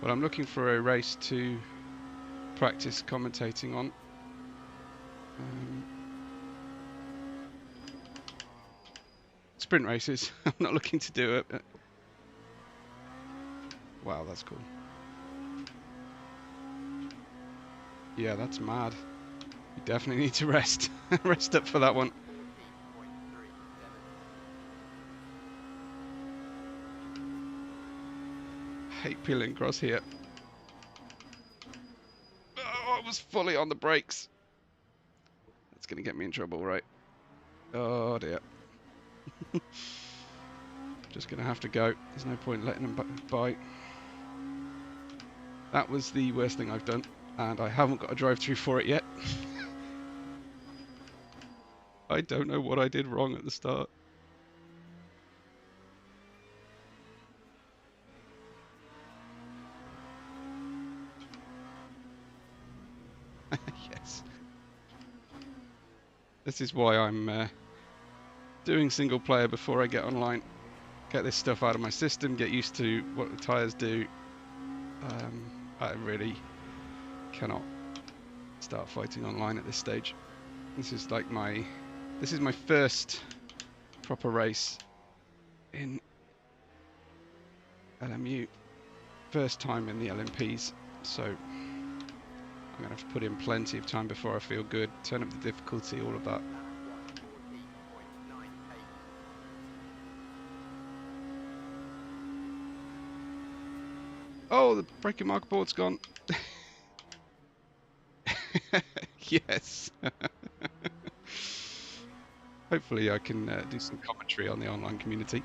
Well, I'm looking for a race to practice commentating on. Sprint races. I'm not looking to do it. Wow, that's cool. Yeah, that's mad. You definitely need to rest. Rest up for that one. Hate peeling across here. Oh, I was fully on the brakes. That's going to get me in trouble, right? Oh dear. Just going to have to go. There's no point letting them by. That was the worst thing I've done, and I haven't got a drive-through for it yet. I don't know what I did wrong at the start. Yes. This is why I'm doing single player before I get online. Get this stuff out of my system, get used to what the tyres do. I really cannot start fighting online at this stage. This is like this is my first proper race in LMU. First time in the LMPs, so I'm going to have to put in plenty of time before I feel good, turn up the difficulty, all of that. Oh, the braking marker board's gone. Yes. Hopefully I can do some commentary on the online community.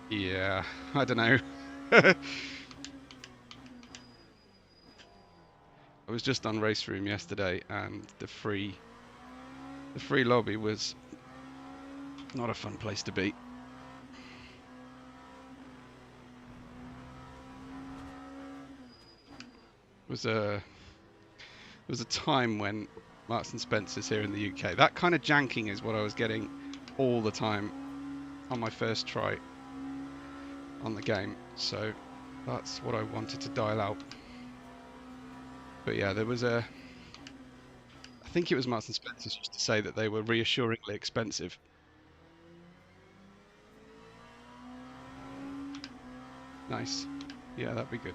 Yeah, I don't know. I was just on Race Room yesterday, and the free lobby was not a fun place to be. It was a time when Marks and Spencer's here in the UK. That kind of janking is what I was getting all the time on my first try on the game, so that's what I wanted to dial out. But yeah, there was I think it was Marks and Spencer's used to say that they were reassuringly expensive. Nice. Yeah, that'd be good.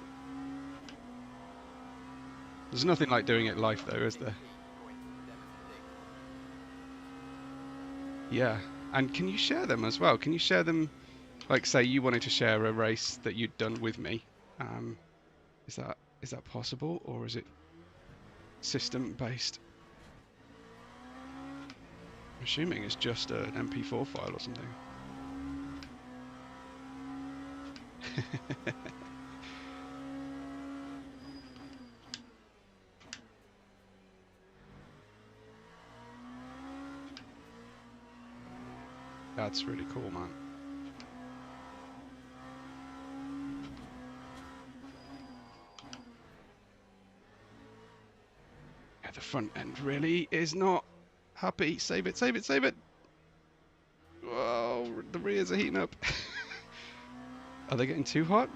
There's nothing like doing it live though, is there? Yeah. And can you share them as well? Can you share them, like say you wanted to share a race that you'd done with me? Um, is that possible, or is it system based? I'm assuming it's just an MP4 file or something. That's really cool, man. Yeah, the front end really is not happy. Save it, save it, save it! Whoa, the rears are heating up. Are they getting too hot?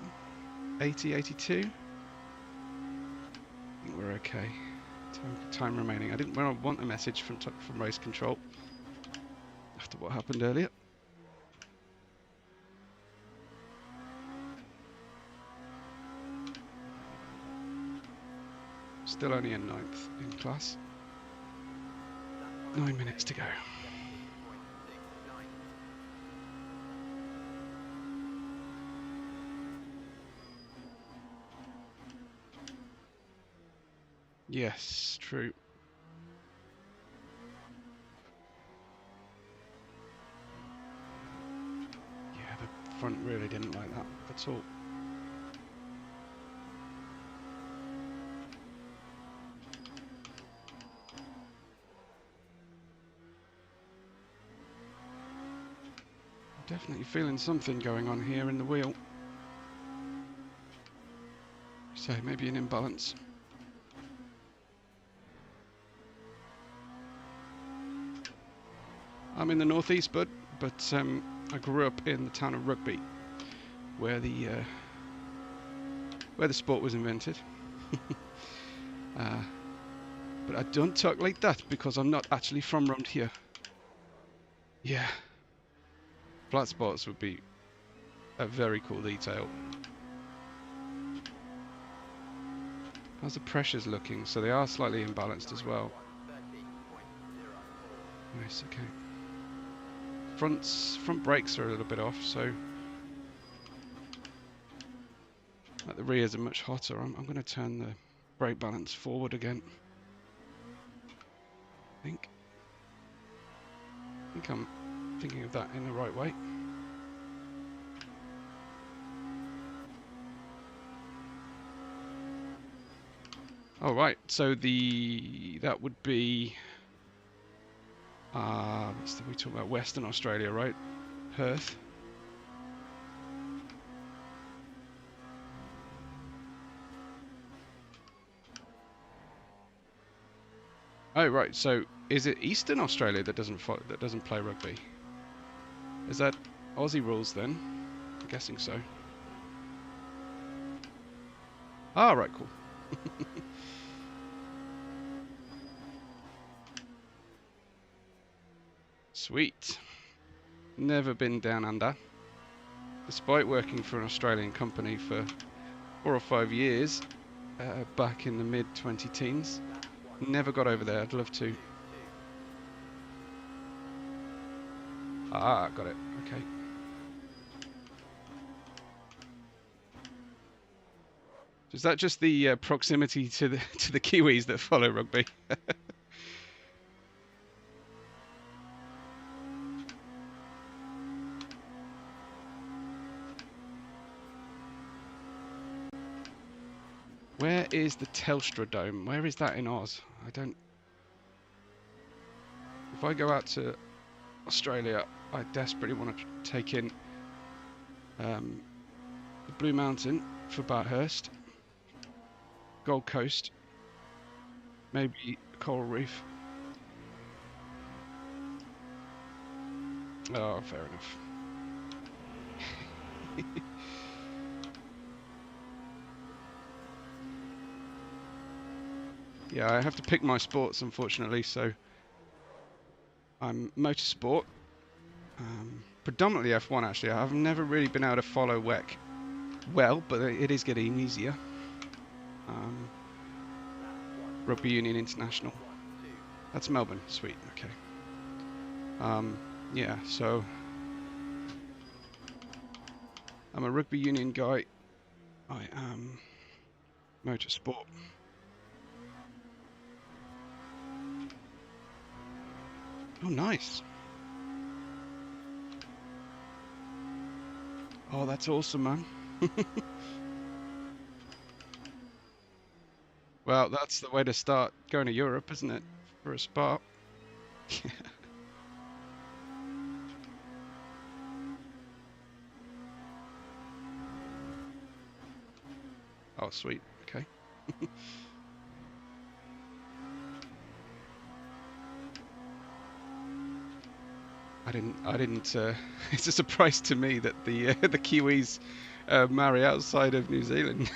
80, 82? I think we're okay. Time remaining. I didn't want a message from race control after what happened earlier. Still only in 9th in class. 9 minutes to go. Yes, true. Yeah, the front really didn't like that at all. Definitely feeling something going on here in the wheel. So maybe an imbalance. I'm in the northeast, but I grew up in the town of Rugby, where the sport was invented. But I don't talk like that because I'm not actually from around here. Yeah, flat spots would be a very cool detail. How's the pressures looking? So they are slightly imbalanced as well. Nice, okay. Front brakes are a little bit off, so like the rears are much hotter. I'm going to turn the brake balance forward again. I think I'm thinking of that in the right way. All right, so that would be we talk about Western Australia, right? Perth. Oh right, so is it Eastern Australia that doesn't play rugby? Is that Aussie rules then? I'm guessing so. Ah, right, cool. Sweet. Never been down under. Despite working for an Australian company for 4 or 5 years, back in the mid-20 teens. Never got over there. I'd love to. Ah, got it. Okay. Is that just the proximity to the Kiwis that follow rugby? Where is the Telstra Dome? Where is that in Oz? I don't... If I go out to Australia, I desperately want to take in the Blue Mountain for Bathurst, Gold Coast, maybe Coral Reef. Oh, fair enough. Yeah, I have to pick my sports, unfortunately, so I'm motorsport, predominantly F1 actually. I've never really been able to follow WEC well, but it is getting easier. Rugby Union International. That's Melbourne. Sweet. Okay. Yeah, so I'm a rugby union guy. I am motorsport. Oh, nice. Oh, that's awesome, man. Well, that's the way to start going to Europe, isn't it? For a Spa. Oh, sweet. Okay. I didn't. It's a surprise to me that the the Kiwis marry outside of New Zealand.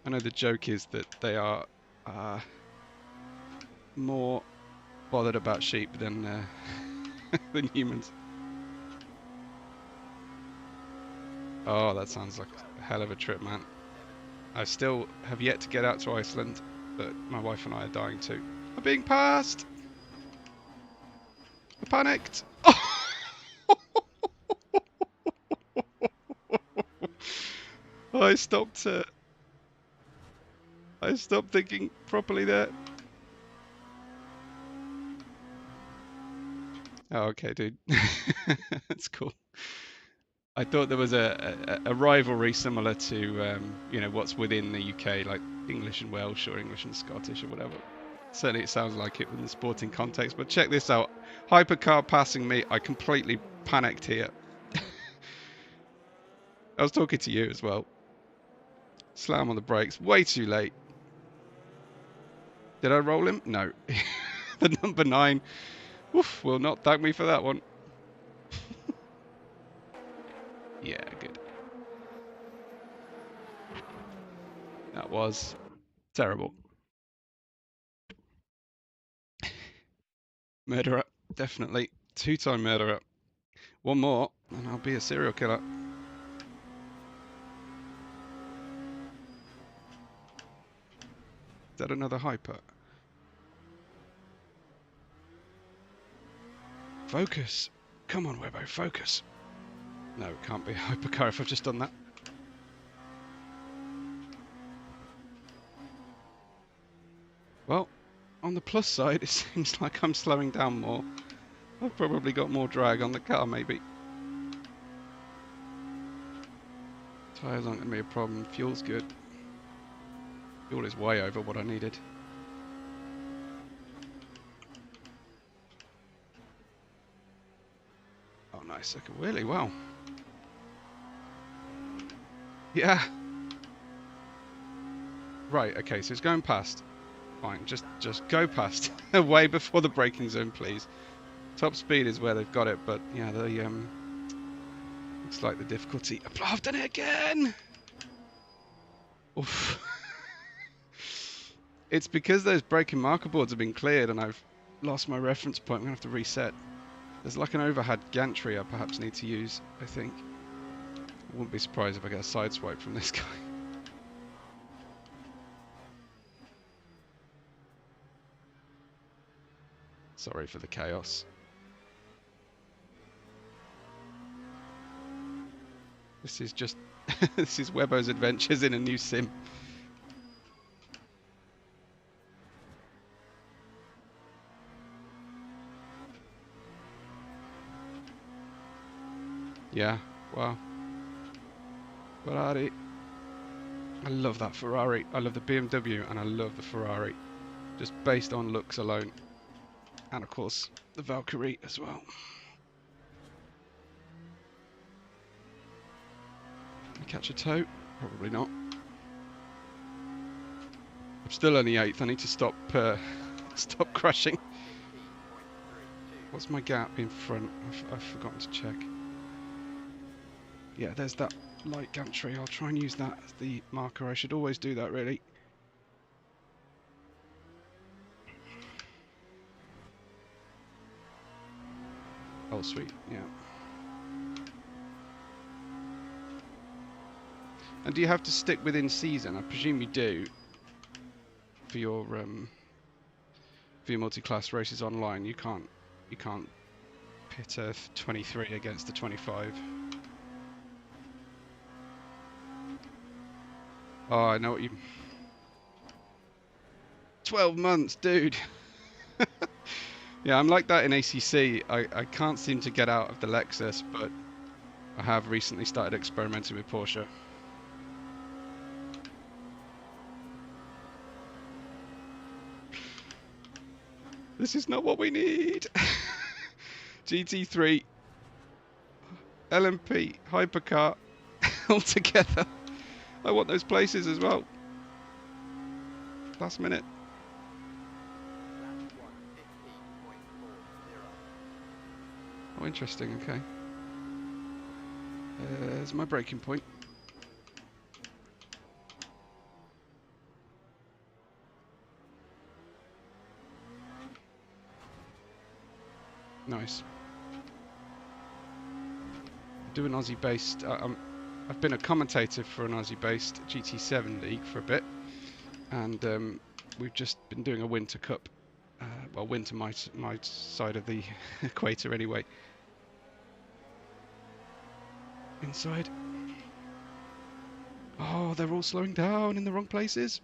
I know the joke is that they are more bothered about sheep than than humans. Oh, that sounds like a hell of a trip, man. I still have yet to get out to Iceland, but my wife and I are dying to. I'm being passed! I panicked! Oh, I stopped thinking properly there. Oh, okay, dude. That's cool. I thought there was a rivalry similar to you know, what's within the UK, like English and Welsh or English and Scottish or whatever. Certainly it sounds like it in the sporting context, but check this out. Hypercar passing me, I completely panicked here. I was talking to you as well. Slam on the brakes, way too late. Did I roll him? No. The number 9 oof, will not thank me for that one. Yeah, good. That was terrible. Murderer, definitely. 2-time murderer. One more, and I'll be a serial killer. Is that another hyper? Focus. Come on, Webbo, focus. No, it can't be a hypercar if I've just done that. Well, on the plus side, it seems like I'm slowing down more. I've probably got more drag on the car, maybe. Tyres aren't going to be a problem. Fuel's good. Fuel is way over what I needed. Oh, nice second wheelie. Wow. Yeah. Right. Okay. So it's going past. Fine. Just go past. Way before the braking zone, please. Top speed is where they've got it, but yeah, the looks like the difficulty. I've done it again. Oof. It's because those braking marker boards have been cleared and I've lost my reference point. I'm gonna have to reset. There's like an overhead gantry I perhaps need to use, I think. I wouldn't be surprised if I get a side swipe from this guy. Sorry for the chaos. This is just this is Webbo's adventures in a new sim. Yeah, wow. Ferrari. I love that Ferrari. I love the BMW and I love the Ferrari. Just based on looks alone. And of course, the Valkyrie as well. Catch a tow? Probably not. I'm still only 8th. I need to stop stop crashing. What's my gap in front? I've forgotten to check. Yeah, there's that light gantry. I'll try and use that as the marker. I should always do that, really. Oh, sweet. Yeah. And do you have to stick within season? I presume you do for your multi-class races online. You can't pit a 23 against the 25. Oh, I know what you. 12 months, dude. Yeah, I'm like that in ACC. I can't seem to get out of the Lexus, but I have recently started experimenting with Porsche. This is not what we need. GT3, LMP, hypercar, all together. I want those places as well. Last minute. Oh, interesting. Okay. There's my braking point. Nice. Do an Aussie-based. I've been a commentator for an Aussie-based GT7 league for a bit, and we've just been doing a Winter Cup. Well, winter my side of the equator anyway. Inside. Oh, they're all slowing down in the wrong places.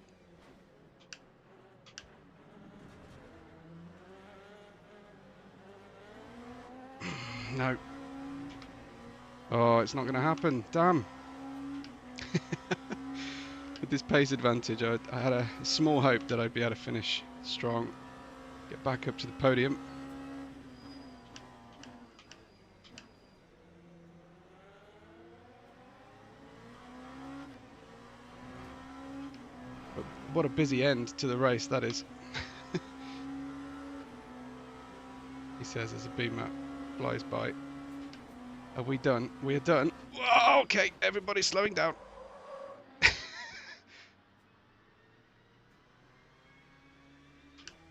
No. Oh, it's not going to happen. Damn. With this pace advantage, I had a small hope that I'd be able to finish strong, get back up to the podium. But what a busy end to the race that is. He says as a beam map flies by. Are we done? We are done. Whoa, okay, everybody's slowing down.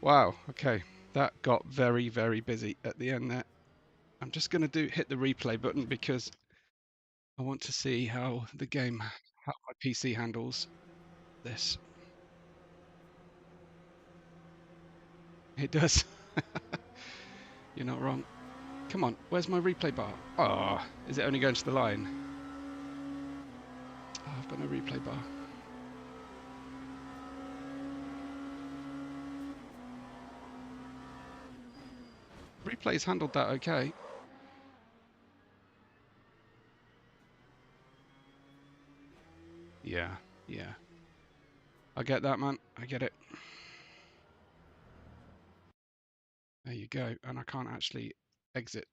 Wow, okay. That got very, very busy at the end there. I'm just going to hit the replay button because I want to see how how my PC handles this. It does. You're not wrong. Come on, where's my replay bar? Oh, is it only going to the line? Oh, I've got no replay bar. Replay's handled that okay. Yeah, yeah. I get that, man. I get it. There you go. And I can't actually exit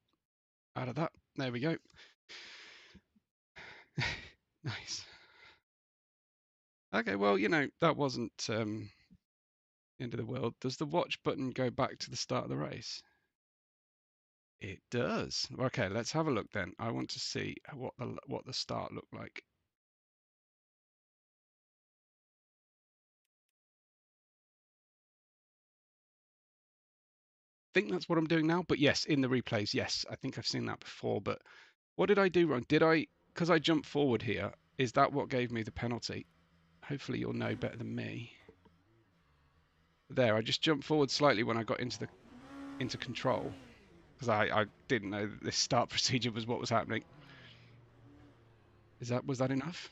out of that. There we go. Nice. Okay, well, you know, that wasn't end of the world. Does the watch button go back to the start of the race? It does. Okay, let's have a look then. I want to see what the start looked like. I think that's what I'm doing now, but yes, in the replays, yes, I think I've seen that before. But what did I do wrong? Because I jumped forward here, is that what gave me the penalty? Hopefully you'll know better than me. There, I just jumped forward slightly when I got into control, because I didn't know that this start procedure was what was happening. Was that enough?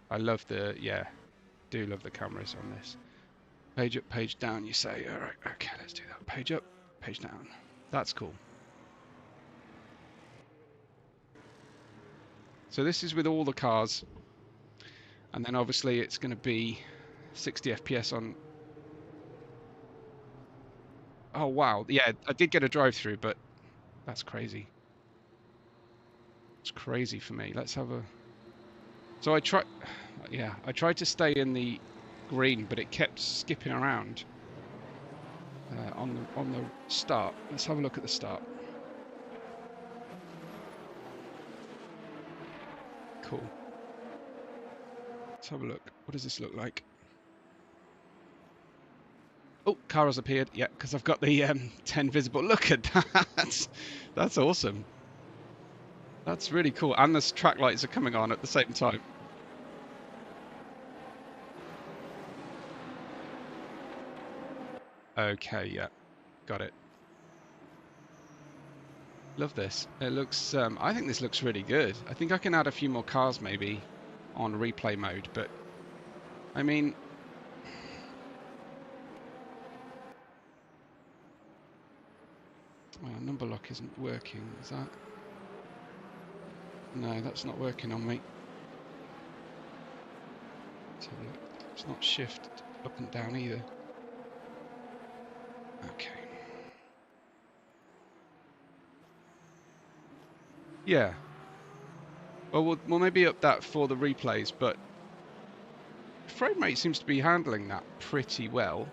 I love do love the cameras on this. Page up, page down, you say. All right, okay, let's do that. Page up, page down. That's cool. So this is with all the cars. And then obviously it's going to be 60 FPS on... Oh, wow. Yeah, I did get a drive-through, but that's crazy. It's crazy for me. Let's have a... So I tried to stay in the green, but it kept skipping around on the start. Let's have a look at the start. Cool. Let's have a look. What does this look like? Oh, car has appeared. Yeah, because I've got the 10 visible. Look at that. That's awesome. That's really cool. And the track lights are coming on at the same time. Okay, yeah, got it. Love this. It looks, I think this looks really good. I think I can add a few more cars maybe on replay mode, but I mean, well, number lock isn't working, is that? No, that's not working on me. So it's not shift up and down either. Okay. Yeah. Well, we'll maybe up that for the replays, but frame rate seems to be handling that pretty well.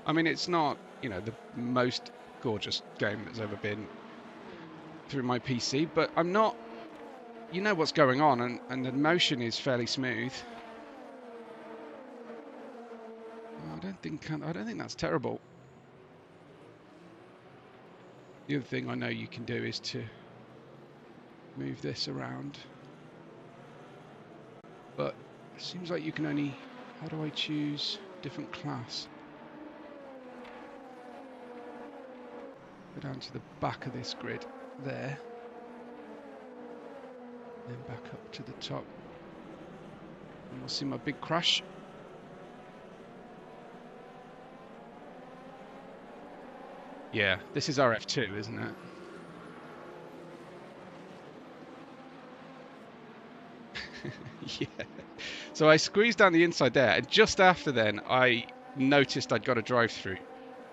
I mean, it's not, you know, the most gorgeous game that's ever been through my PC, but I'm not, you know what's going on, and the motion is fairly smooth. I don't think that's terrible. The other thing I know you can do is to move this around, but it seems like you can only, how do I choose different class? Go down to the back of this grid there, then back up to the top, and we'll see my big crash. Yeah, this is RF2, isn't it? Yeah. So I squeezed down the inside there, and just after then, I noticed I'd got a drive-through.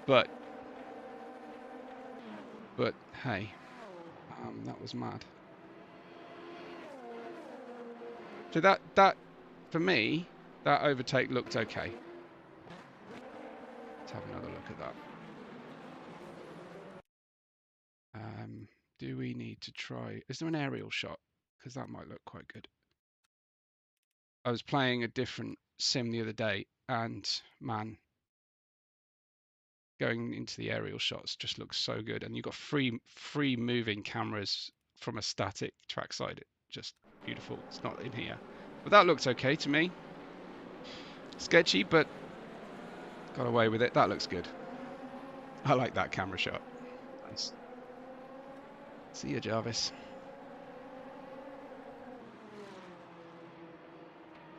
But hey, that was mad. So that for me, that overtake looked okay. Let's have another look at that. Do we need to try? Is there an aerial shot? Because that might look quite good. I was playing a different sim the other day, and man, going into the aerial shots just looks so good. And you've got free moving cameras from a static trackside. Just beautiful. It's not in here, but that looks okay to me. Sketchy, but got away with it. That looks good. I like that camera shot. Nice. See you, Jarvis.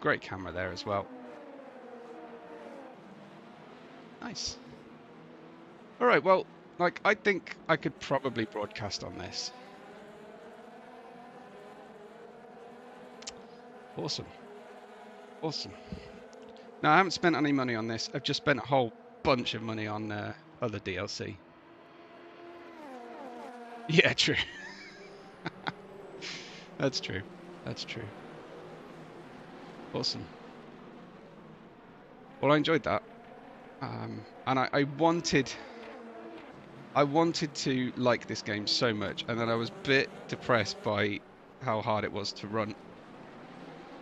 Great camera there as well. Nice. All right, well, like, I think I could probably broadcast on this. Awesome. Awesome. Now, I haven't spent any money on this. I've just spent a whole bunch of money on other DLC. Yeah, true. That's true. That's true. Awesome. Well, I enjoyed that. And I wanted to like this game so much, and then I was a bit depressed by how hard it was to run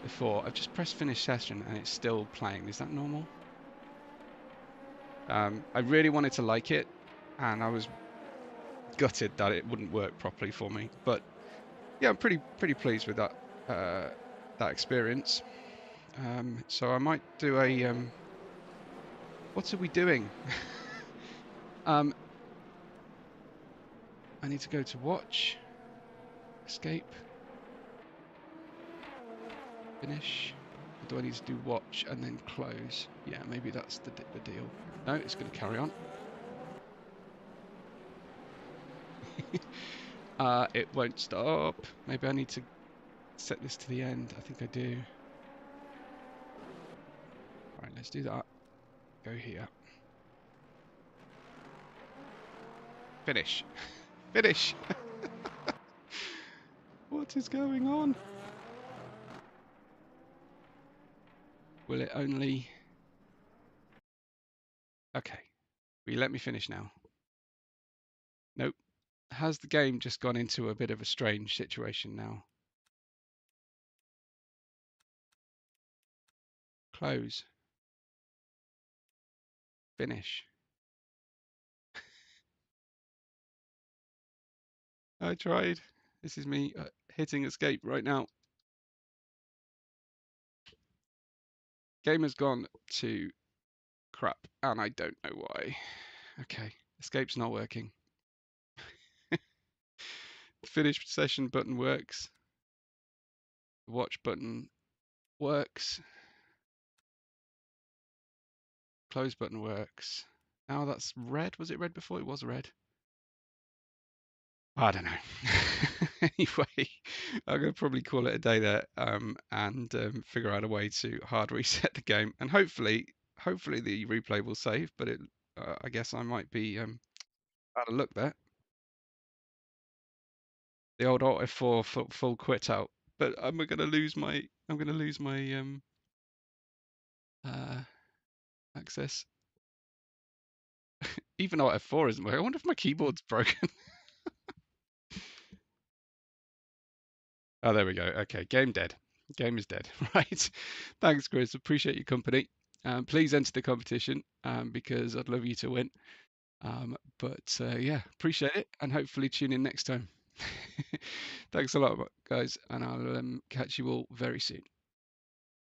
before. I've just pressed finish session and it's still playing. Is that normal? I really wanted to like it, and I was gutted that it wouldn't work properly for me. But yeah, I'm pretty pleased with that that experience. So I might do a what are we doing? I need to go to watch, escape, finish. Or do I need to do watch and then close? Yeah, maybe that's the deal. No, it's going to carry on. It won't stop. Maybe I need to set this to the end. I think I do. Right, let's do that. Go here. Finish. Finish. What is going on? Will it only... Okay. Will you let me finish now? Nope. Has the game just gone into a bit of a strange situation now? Close. Finish. I tried. This is me hitting escape right now. Game has gone to crap, and I don't know why. Okay, escape's not working. Finish session button works. Watch button works. Close button works. Now that's red. Was it red before? It was red. I don't know. Anyway, I'm going to probably call it a day there and figure out a way to hard reset the game. And hopefully the replay will save, but I guess I might be out of luck there. The old Auto 4 full quit out. But I'm going to lose my access. Even Auto 4 isn't working. I wonder if my keyboard's broken. Oh, there we go. Okay, game dead. Game is dead. Right. Thanks, Chris. Appreciate your company. Please enter the competition because I'd love you to win. But yeah, appreciate it, and hopefully tune in next time. Thanks a lot, guys, and I'll catch you all very soon.